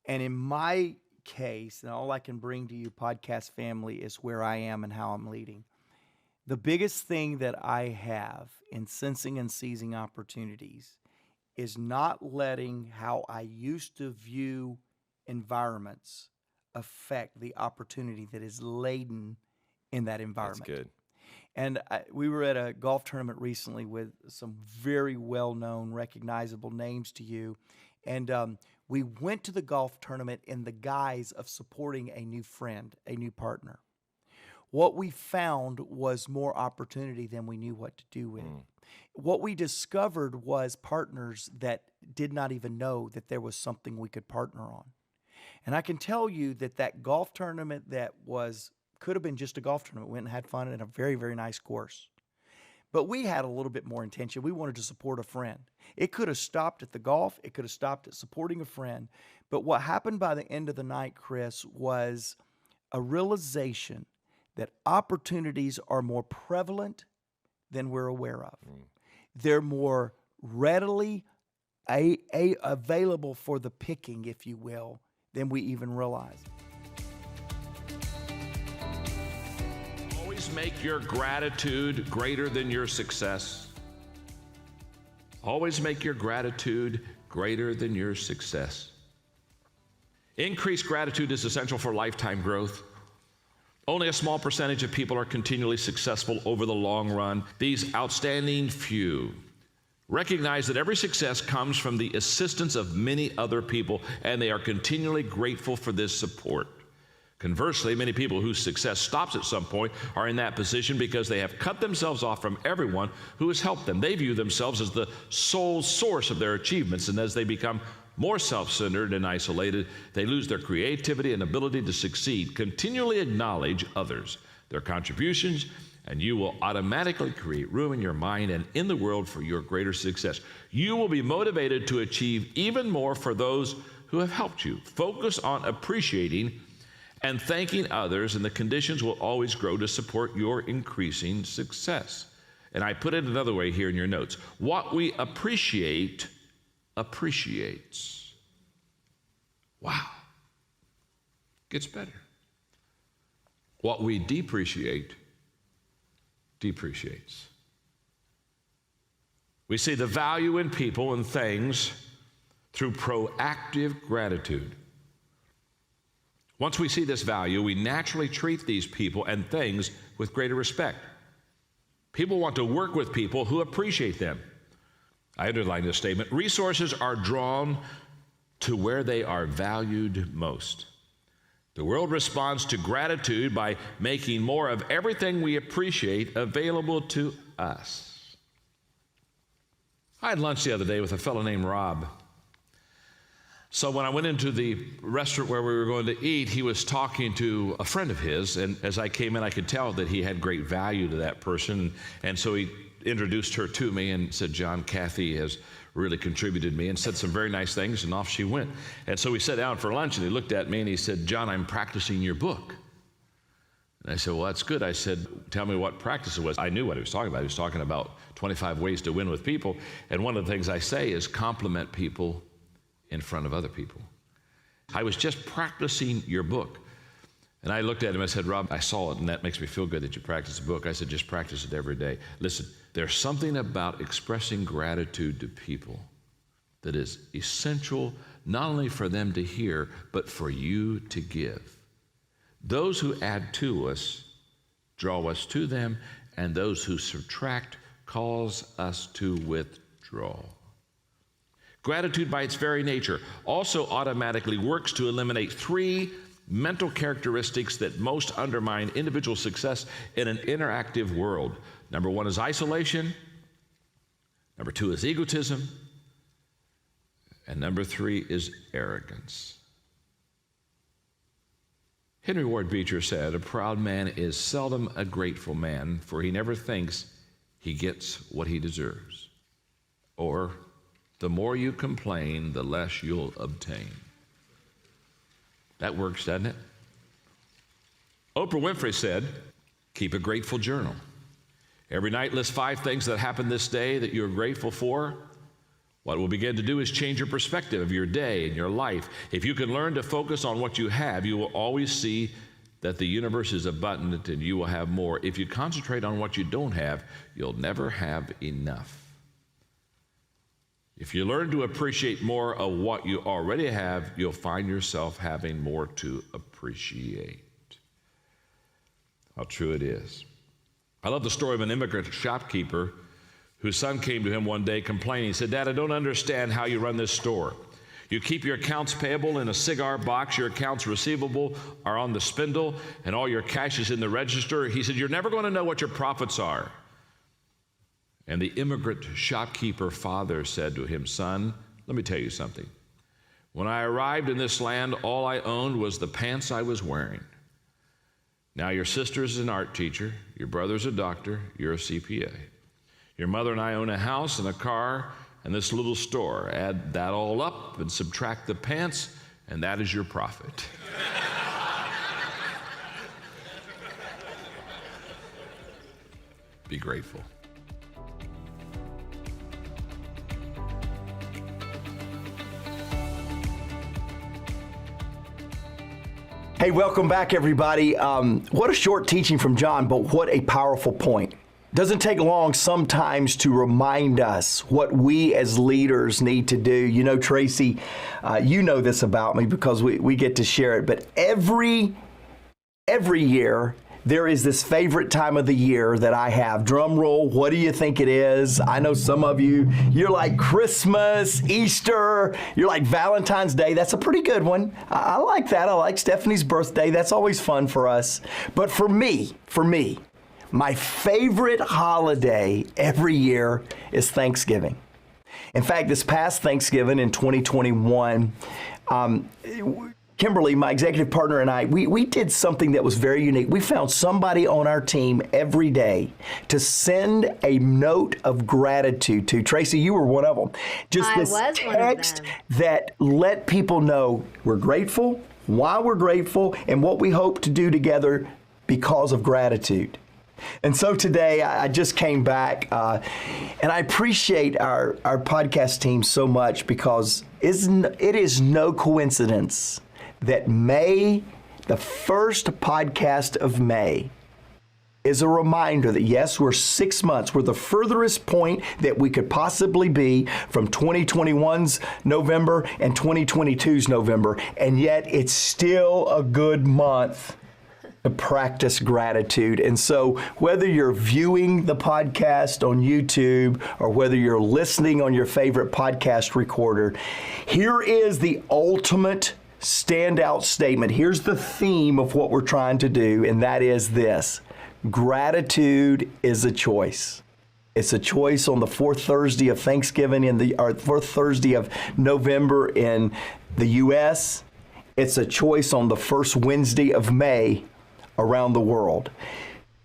And in my case, and all I can bring to you, podcast family, is where I am and how I'm leading. The biggest thing that I have in sensing and seizing opportunities is not letting how I used to view environments affect the opportunity that is laden in that environment. That's good. And we were at a golf tournament recently with some very well-known, recognizable names to you. And we went to the golf tournament in the guise of supporting a new friend, a new partner. What we found was more opportunity than we knew what to do with. What we discovered was partners that did not even know that there was something we could partner on. And I can tell you that golf tournament that could have been just a golf tournament, went and had fun in a very, very nice course. But we had a little bit more intention. We wanted to support a friend. It could have stopped at the golf. It could have stopped at supporting a friend. But what happened by the end of the night, Chris, was a realization that opportunities are more prevalent than we're aware of. They're more readily available for the picking, if you will, than we even realize. Always make your gratitude greater than your success. Always make your gratitude greater than your success. Increased gratitude is essential for lifetime growth. Only a small percentage of people are continually successful over the long run. These outstanding few recognize that every success comes from the assistance of many other people, and they are continually grateful for this support. Conversely, many people whose success stops at some point are in that position because they have cut themselves off from everyone who has helped them. They view themselves as the sole source of their achievements, and as they become more self-centered and isolated, they lose their creativity and ability to succeed. Continually acknowledge others, their contributions, and you will automatically create room in your mind and in the world for your greater success. You will be motivated to achieve even more for those who have helped you. Focus on appreciating and thanking others, and the conditions will always grow to support your increasing success. And I put it another way here in your notes. What we appreciate appreciates. Wow. Gets better. What we depreciate depreciates. We see the value in people and things through proactive gratitude. Once we see this value, we naturally treat these people and things with greater respect. People want to work with people who appreciate them. I underline this statement. Resources are drawn to where they are valued most. The world responds to gratitude by making more of everything we appreciate available to us. I had lunch the other day with a fellow named Rob. So when I went into the restaurant where we were going to eat, he was talking to a friend of his, and as I came in, I could tell that he had great value to that person, and so he introduced her to me and said, John, Kathy has really contributed me, and said some very nice things, and off she went. And so we sat down for lunch, and he looked at me and he said, John, I'm practicing your book. And I said, well, that's good. I said, tell me what practice it was. I knew what he was talking about. He was talking about 25 ways to win with people, and one of the things I say is compliment people in front of other people. I was just practicing your book. And I looked at him, I said, Rob, I saw it, and that makes me feel good that you practice the book. I said, just practice it every day. Listen, there's something about expressing gratitude to people that is essential, not only for them to hear, but for you to give. Those who add to us draw us to them, and those who subtract cause us to withdraw. Gratitude, by its very nature, also automatically works to eliminate 3 mental characteristics that most undermine individual success in an interactive world. Number 1 is isolation. Number 2 is egotism. And number 3 is arrogance. Henry Ward Beecher said, a proud man is seldom a grateful man, for he never thinks he gets what he deserves. Or, the more you complain, the less you'll obtain. That works, doesn't it? Oprah Winfrey said, keep a grateful journal. Every night list 5 things that happened this day that you're grateful for. What we'll begin to do is change your perspective of your day and your life. If you can learn to focus on what you have, you will always see that the universe is abundant and you will have more. If you concentrate on what you don't have, you'll never have enough. If you learn to appreciate more of what you already have, you'll find yourself having more to appreciate. How true it is. I love the story of an immigrant shopkeeper whose son came to him one day complaining. He said, Dad, I don't understand how you run this store. You keep your accounts payable in a cigar box, your accounts receivable are on the spindle, and all your cash is in the register. He said, you're never going to know what your profits are. And the immigrant shopkeeper father said to him, son, let me tell you something. When I arrived in this land, all I owned was the pants I was wearing. Now your sister is an art teacher, your brother's a doctor, you're a CPA. Your mother and I own a house and a car and this little store. Add that all up and subtract the pants, and that is your profit. Be grateful. Hey, welcome back, everybody. What a short teaching from John, but what a powerful point. Doesn't take long sometimes to remind us what we as leaders need to do. You know, Tracy, you know this about me because we get to share it, but every year, there is this favorite time of the year that I have. Drum roll, what do you think it is? I know some of you, you're like Christmas, Easter, you're like Valentine's Day. That's a pretty good one. I like that. I like Stephanie's birthday. That's always fun for us. But for me, my favorite holiday every year is Thanksgiving. In fact, this past Thanksgiving in 2021, Kimberly, my executive partner, and I, we did something that was very unique. We found somebody on our team every day to send a note of gratitude to. Tracy, you were one of them. Just this text that let people know we're grateful, why we're grateful, and what we hope to do together because of gratitude. And so today I just came back and I appreciate our podcast team so much because it is no coincidence that May, the first podcast of May, is a reminder that yes, we're 6 months. We're the furthest point that we could possibly be from 2021's November and 2022's November, and yet it's still a good month to practice gratitude. And so whether you're viewing the podcast on YouTube or whether you're listening on your favorite podcast recorder, here is the ultimate standout statement. Here's the theme of what we're trying to do, and that is this: gratitude is a choice. It's a choice on the fourth Thursday of Thanksgiving or fourth Thursday of November in the U.S. It's a choice on the first Wednesday of May around the world.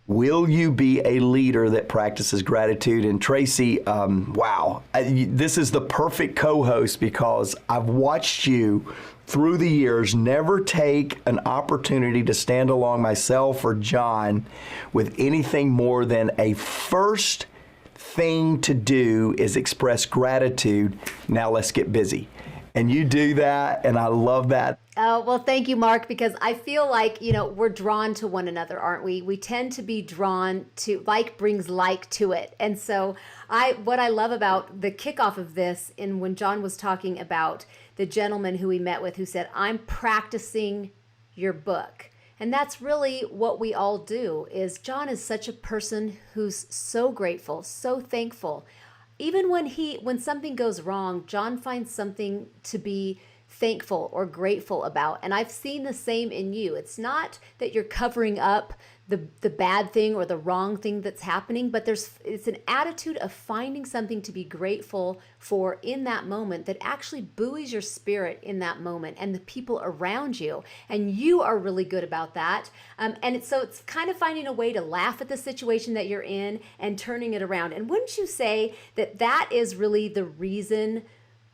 Will you be a leader that practices gratitude? And Tracy, wow, this is the perfect co-host because I've watched you through the years never take an opportunity to stand along myself or John with anything more than a first thing to do is express gratitude. Now let's get busy. And you do that, and I love that. Oh, well, thank you, Mark, because I feel like, we're drawn to one another, aren't we? We tend to be drawn to, like brings like to it. And so what I love about the kickoff of this, and when John was talking about the gentleman who we met with who said, I'm practicing your book. And that's really what we all do. Is John is such a person who's so grateful, so thankful. Even when something goes wrong, John finds something to be thankful or grateful about. And I've seen the same in you. It's not that you're covering up the bad thing or the wrong thing that's happening, but it's an attitude of finding something to be grateful for in that moment that actually buoys your spirit in that moment and the people around you. And you are really good about that. So it's kind of finding a way to laugh at the situation that you're in and turning it around. And wouldn't you say that is really the reason,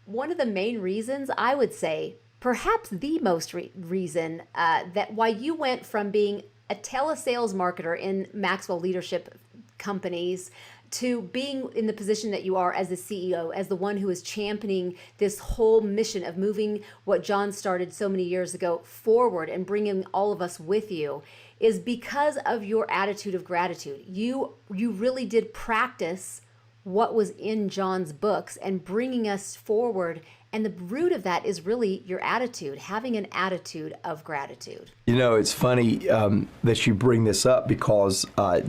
one of the main reasons, I would say, perhaps the most reason that why you went from being a telesales marketer in Maxwell Leadership companies to being in the position that you are as the CEO, as the one who is championing this whole mission of moving what John started so many years ago forward and bringing all of us with you, is because of your attitude of gratitude. You really did practice what was in John's books and bringing us forward. And the root of that is really your attitude, having an attitude of gratitude. It's funny that you bring this up because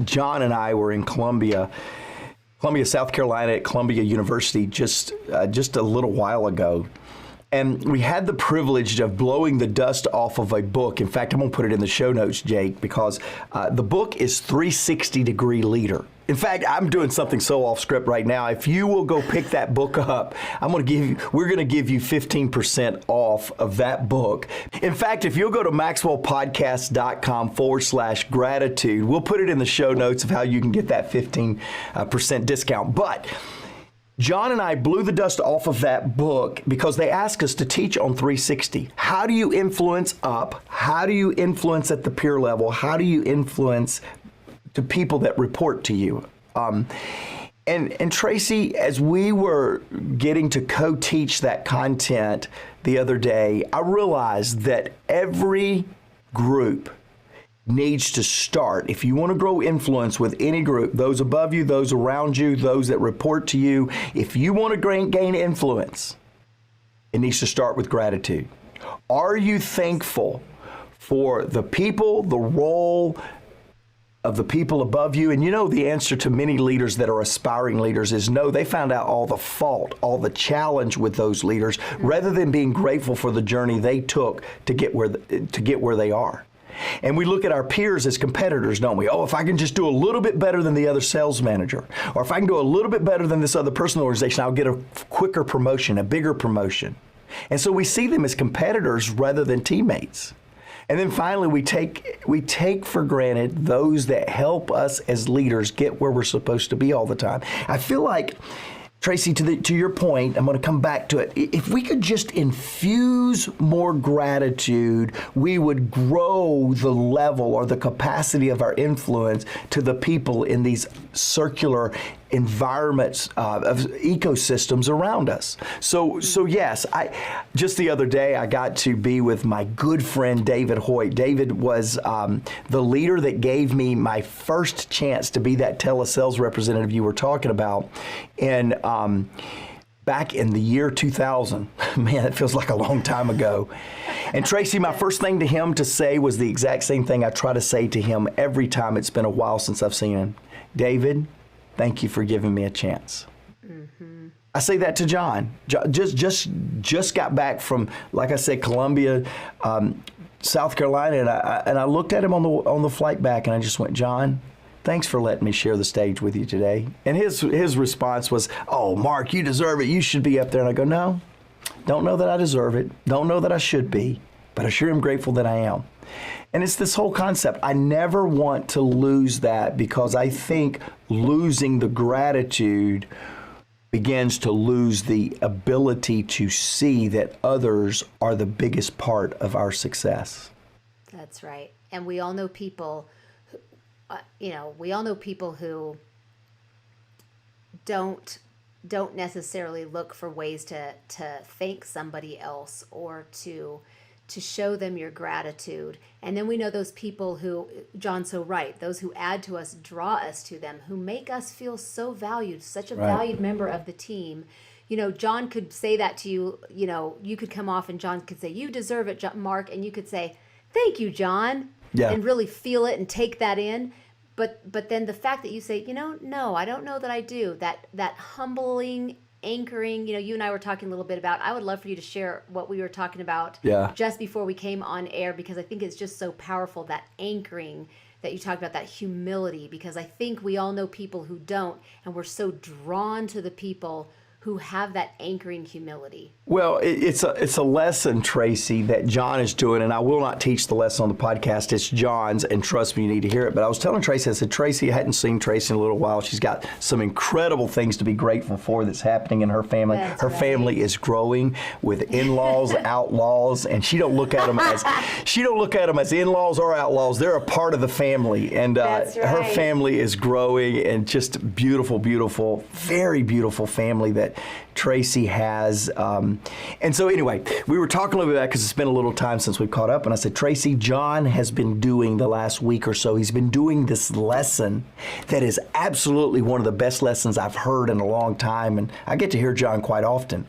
John and I were in Columbia, South Carolina at Columbia University just a little while ago. And we had the privilege of blowing the dust off of a book. In fact, I'm going to put it in the show notes, Jake, because the book is 360-Degree Leader. In fact, I'm doing something so off script right now. If you will go pick that book up, we're going to give you 15% off of that book. In fact, if you'll go to maxwellpodcast.com/gratitude, we'll put it in the show notes of how you can get that 15% discount. But John and I blew the dust off of that book because they asked us to teach on 360. How do you influence up? How do you influence at the peer level? How do you influence to people that report to you? And Tracy, as we were getting to co-teach that content the other day, I realized that every group needs to start. If you want to grow influence with any group, those above you, those around you, those that report to you, if you want to gain influence, it needs to start with gratitude. Are you thankful for the people, the role of the people above you? And the answer to many leaders that are aspiring leaders is no. They found out all the fault, all the challenge with those leaders, rather than being grateful for the journey they took to get where they are. And we look at our peers as competitors, don't we? Oh, if I can just do a little bit better than the other sales manager, or if I can do a little bit better than this other person in the organization, I'll get a quicker promotion, a bigger promotion. And so we see them as competitors rather than teammates. And then finally, we take for granted those that help us as leaders get where we're supposed to be all the time. I feel like, Tracy, to your point, I'm going to come back to it. If we could just infuse more gratitude, we would grow the level or the capacity of our influence to the people in these circular environments of ecosystems around us. So yes, just the other day I got to be with my good friend David Hoyt. David was the leader that gave me my first chance to be that telesales representative you were talking about, and back in the year 2000. Man, it feels like a long time ago. And Tracy, my first thing to him to say was the exact same thing I try to say to him every time it's been a while since I've seen him. David, thank you for giving me a chance. Mm-hmm. I say that to John. Just got back from, like I said, Columbia, South Carolina, and I looked at him on the flight back, and I just went, John, thanks for letting me share the stage with you today. And his response was, oh, Mark, you deserve it. You should be up there. And I go, no, don't know that I deserve it. Don't know that I should be, but I sure am grateful that I am. And it's this whole concept. I never want to lose that, because I think losing the gratitude begins to lose the ability to see that others are the biggest part of our success. That's right. And we all know people, who don't necessarily look for ways to thank somebody else or to show them your gratitude. And then we know those people who, John's so right, those who add to us, draw us to them, who make us feel so valued, such a valued member of the team. John could say that to you, you could come off and John could say, you deserve it, Mark. And you could say, thank you, John, and really feel it and take that in. But then the fact that you say, no, I don't know that I do, that humbling, anchoring, you and I were talking a little bit about, I would love for you to share what we were talking about just before we came on air, because I think it's just so powerful, that anchoring that you talked about, that humility, because I think we all know people who don't, and we're so drawn to the people who have that anchoring humility. Well, it's a lesson, Tracy, that John is doing, and I will not teach the lesson on the podcast. It's John's, and trust me, you need to hear it. But I was telling Tracy, I said, Tracy, I hadn't seen Tracy in a little while. She's got some incredible things to be grateful for that's happening in her family. That's her family is growing with in-laws, outlaws, and she don't look at them as in-laws or outlaws. They're a part of the family, and her family is growing, and just beautiful, beautiful, very beautiful family that Tracy has. And so anyway, we were talking a little bit about, because it's been a little time since we've caught up, and I said, Tracy, John has been doing the last week or so, he's been doing this lesson that is absolutely one of the best lessons I've heard in a long time, and I get to hear John quite often.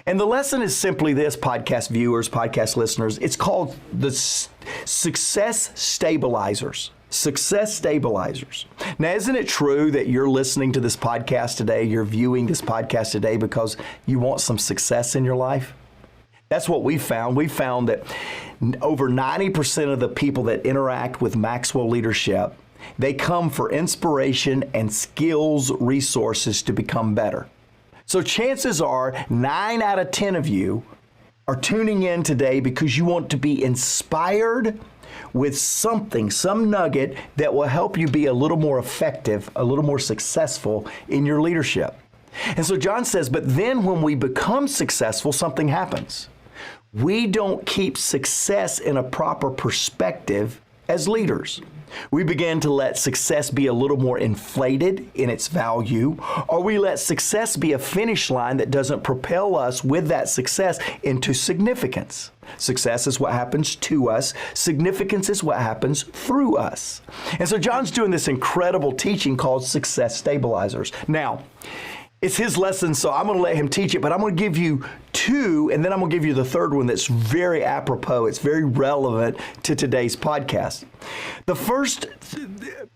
And the lesson is simply this, podcast viewers, podcast listeners. It's called the Success Stabilizers. Success stabilizers. Now, isn't it true that you're listening to this podcast today, you're viewing this podcast today because you want some success in your life? That's what we found. We found that over 90% of the people that interact with Maxwell Leadership, they come for inspiration and skills resources to become better. So chances are 9 out of 10 of you are tuning in today because you want to be inspired with something, some nugget that will help you be a little more effective, a little more successful in your leadership. And so John says, but then when we become successful, something happens. We don't keep success in a proper perspective as leaders. We begin to let success be a little more inflated in its value, or we let success be a finish line that doesn't propel us with that success into significance. Success is what happens to us. Significance is what happens through us. And so John's doing this incredible teaching called Success Stabilizers. Now, it's his lesson, so I'm going to let him teach it, but I'm going to give you 2, and then I'm going to give you the third one that's very apropos. It's very relevant to today's podcast. The first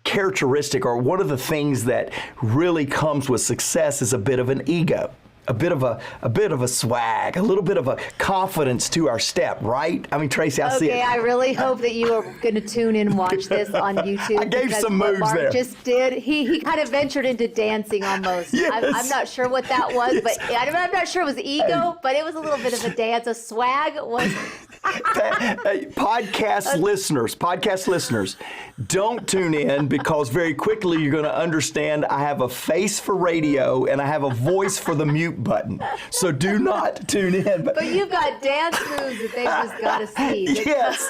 characteristic, or one of the things that really comes with success, is a bit of an ego. A bit of a swag, a little bit of a confidence to our step, right? I mean, Tracy, I see it. Okay, I really hope that you are going to tune in and watch this on YouTube. I gave some moves Mark there. Just did. He kind of ventured into dancing almost. Yes. I'm not sure what that was, but I'm not sure it was ego, but it was a little bit of a dance. A swag was. Podcast listeners, don't tune in, because very quickly you're going to understand I have a face for radio and I have a voice for the mute button. So do not tune in. But you've got dance moves that they've just got to see. Yes.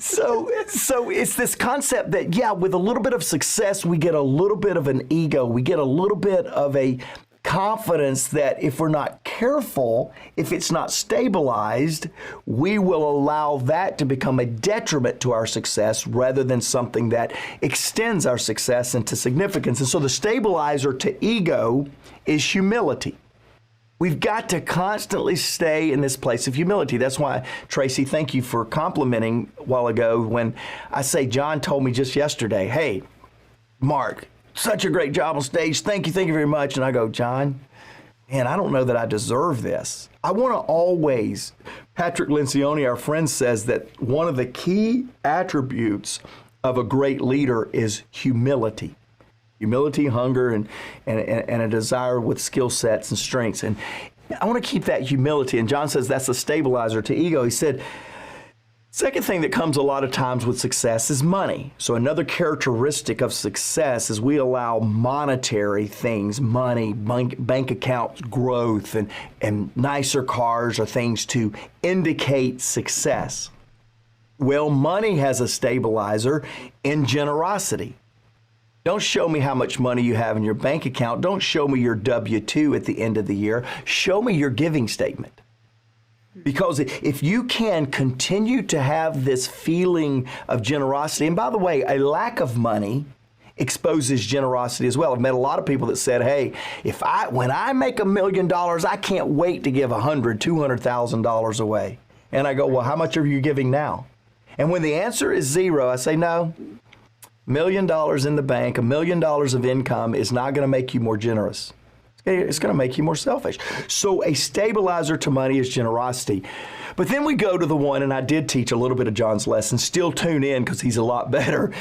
So it's this concept that, with a little bit of success, we get a little bit of an ego. We get a little bit of a confidence that if we're not careful, if it's not stabilized, we will allow that to become a detriment to our success rather than something that extends our success into significance. And so the stabilizer to ego is humility. We've got to constantly stay in this place of humility. That's why, Tracy, thank you for complimenting a while ago when I say John told me just yesterday, hey, Mark, such a great job on stage. Thank you very much. And I go, John, man, I don't know that I deserve this. I want to always, Patrick Lencioni, our friend, says that one of the key attributes of a great leader is humility. Humility, hunger, and a desire with skill sets and strengths. And I want to keep that humility. And John says that's a stabilizer to ego. He said, second thing that comes a lot of times with success is money. So another characteristic of success is we allow monetary things, money, bank accounts, growth, and nicer cars are things to indicate success. Well, money has a stabilizer in generosity. Don't show me how much money you have in your bank account. Don't show me your W-2 at the end of the year. Show me your giving statement. Because if you can continue to have this feeling of generosity, and by the way, a lack of money exposes generosity as well. I've met a lot of people that said, hey, when I make $1 million, I can't wait to give $100,000, $200,000 away. And I go, well, how much are you giving now? And when the answer is zero, I say, no, $1 million in the bank, $1 million of income is not going to make you more generous. It's going to make you more selfish. So a stabilizer to money is generosity. But then we go to the one, and I did teach a little bit of John's lesson. Still tune in because he's a lot better.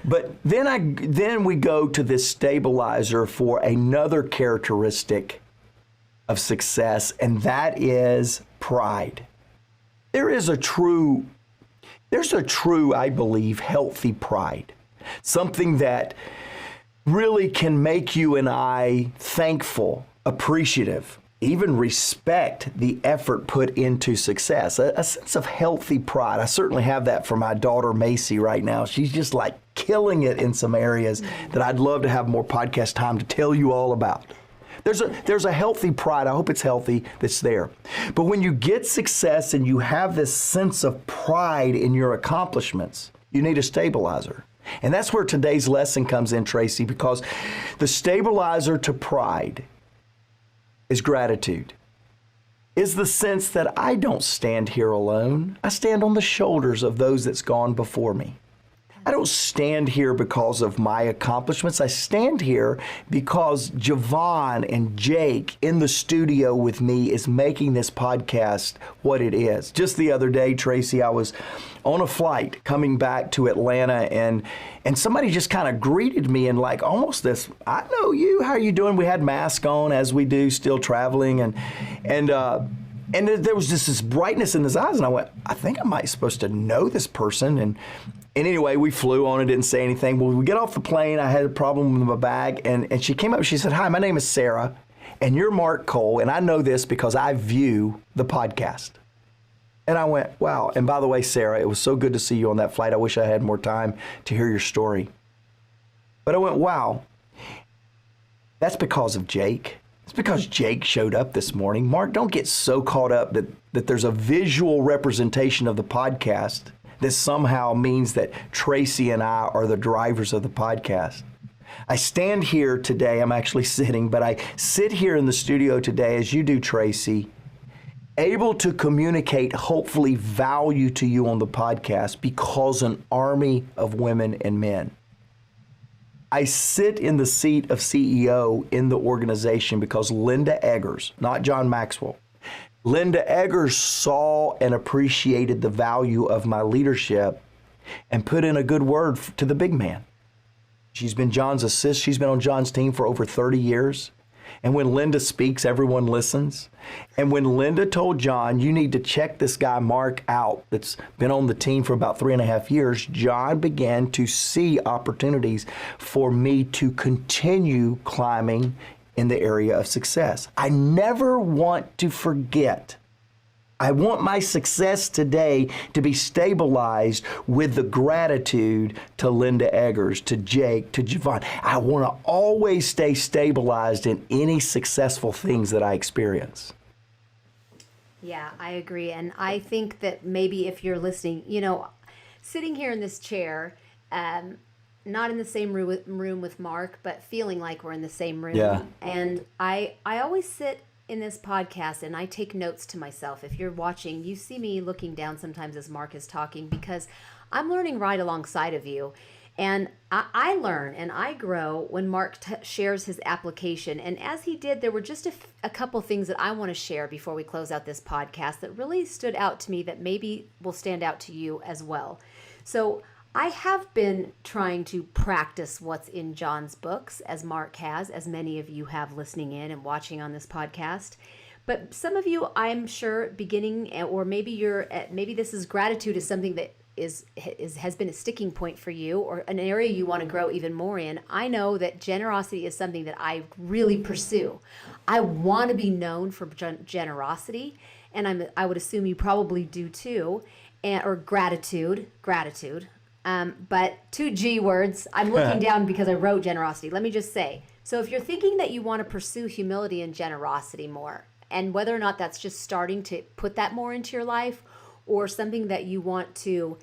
But then we go to this stabilizer for another characteristic of success, and that is pride. There's a true, I believe, healthy pride. Something that really can make you and I thankful, appreciative, even respect the effort put into success. A sense of healthy pride. I certainly have that for my daughter, Macy, right now. She's just like killing it in some areas that I'd love to have more podcast time to tell you all about. There's a healthy pride. I hope it's healthy that's there. But when you get success and you have this sense of pride in your accomplishments, you need a stabilizer. And that's where today's lesson comes in, Tracy, because the stabilizer to pride is gratitude. Is the sense that I don't stand here alone. I stand on the shoulders of those that's gone before me. I don't stand here because of my accomplishments. I stand here because Javon and Jake in the studio with me is making this podcast what it is. Just the other day, Tracy, I was on a flight coming back to Atlanta, and somebody just kind of greeted me in like almost this, I know you, how are you doing? We had masks on as we do, still traveling, and there was just this brightness in his eyes, and I went, I think I might be supposed to know this person, and anyway, we flew on and didn't say anything. Well, we get off the plane, I had a problem with my bag, and she came up and she said, hi, my name is Sarah, and you're Mark Cole, and I know this because I view the podcast. And I went, wow. And by the way, Sarah, it was so good to see you on that flight. I wish I had more time to hear your story. But I went, wow, that's because of Jake. It's because Jake showed up this morning. Mark, don't get so caught up that there's a visual representation of the podcast that somehow means that Tracy and I are the drivers of the podcast. I stand here today, I'm actually sitting, but I sit here in the studio today as you do, Tracy, able to communicate hopefully value to you on the podcast because an army of women and men. I sit in the seat of CEO in the organization because Linda Eggers, not John Maxwell, Linda Eggers saw and appreciated the value of my leadership and put in a good word to the big man. She's been John's assist. She's been on John's team for over 30 years. And when Linda speaks, everyone listens. And when Linda told John, you need to check this guy Mark out that's been on the team for about 3.5 years, John began to see opportunities for me to continue climbing in the area of success. I never want to forget. I want my success today to be stabilized with the gratitude to Linda Eggers, to Jake, to Javon. I want to always stay stabilized in any successful things that I experience. Yeah, I agree. And I think that maybe if you're listening, sitting here in this chair, not in the same room with Mark, but feeling like we're in the same room. Yeah. And I always sit in this podcast and I take notes to myself. If you're watching, you see me looking down sometimes as Mark is talking because I'm learning right alongside of you. And I learn and I grow when Mark shares his application. And as he did, there were just a couple things that I want to share before we close out this podcast that really stood out to me that maybe will stand out to you as well. So I have been trying to practice what's in John's books, as Mark has, as many of you have listening in and watching on this podcast. But some of you, I'm sure, beginning, or maybe this is gratitude is something that has been a sticking point for you, or an area you want to grow even more in. I know that generosity is something that I really pursue. I want to be known for generosity, and I would assume you probably do too, or gratitude. But two G words. I'm looking down because I wrote generosity. Let me just say, so if you're thinking that you want to pursue humility and generosity more, and whether or not that's just starting to put that more into your life, or something that you want to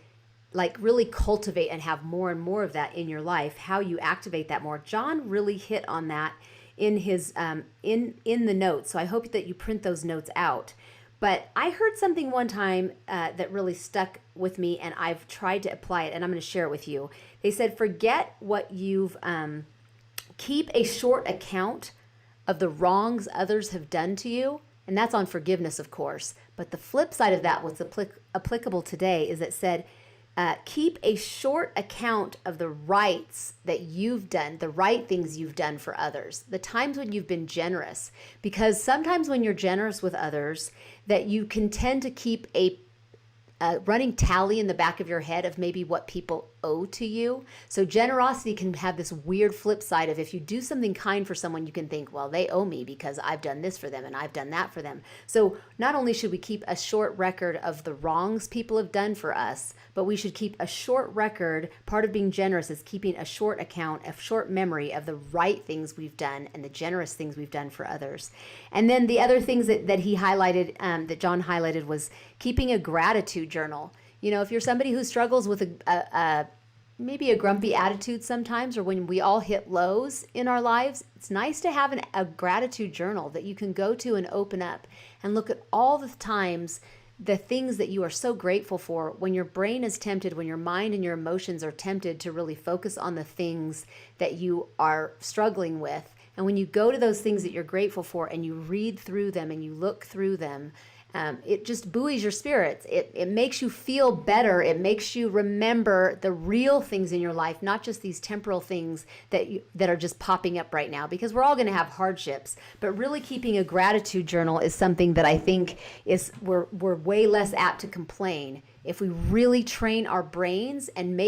like really cultivate and have more and more of that in your life, how you activate that more. John really hit on that in his in the notes. So I hope that you print those notes out. But I heard something one time that really stuck with me, and I've tried to apply it, and I'm going to share it with you. They said, forget what you've, keep a short account of the wrongs others have done to you. And that's on forgiveness, of course. But the flip side of that, what's applicable today, is it said, keep a short account of the rights that you've done, the right things you've done for others, the times when you've been generous. Because sometimes when you're generous with others, that you can tend to keep a running tally in the back of your head of maybe what people owe to you. So generosity can have this weird flip side of, if you do something kind for someone, you can think, well, they owe me because I've done this for them and I've done that for them. So not only should we keep a short record of the wrongs people have done for us, but we should keep a short record. Part of being generous is keeping a short account, a short memory of the right things we've done and the generous things we've done for others. And then the other things that he highlighted, that John highlighted, was keeping a gratitude journal. You know, if you're somebody who struggles with maybe a grumpy attitude sometimes, or when we all hit lows in our lives, it's nice to have a gratitude journal that you can go to and open up and look at all the times, the things that you are so grateful for. When your brain is tempted, when your mind and your emotions are tempted to really focus on the things that you are struggling with, and when you go to those things that you're grateful for and you read through them and you look through them, it just buoys your spirits. It makes you feel better. It makes you remember the real things in your life, not just these temporal things that are just popping up right now, because we're all going to have hardships. But really keeping a gratitude journal is something that I think is we're way less apt to complain if we really train our brains and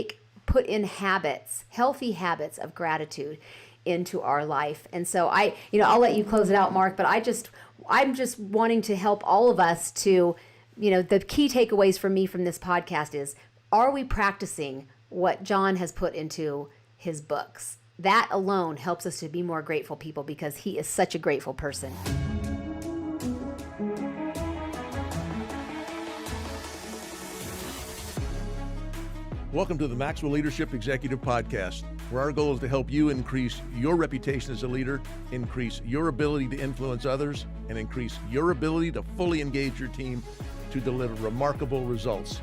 put in habits, healthy habits of gratitude into our life. And so I'll let you close it out, Mark, but I'm just wanting to help all of us to, the key takeaways for me from this podcast is, are we practicing what John has put into his books? That alone helps us to be more grateful people, because he is such a grateful person. Welcome to the Maxwell Leadership Executive Podcast, where our goal is to help you increase your reputation as a leader, increase your ability to influence others, and increase your ability to fully engage your team to deliver remarkable results.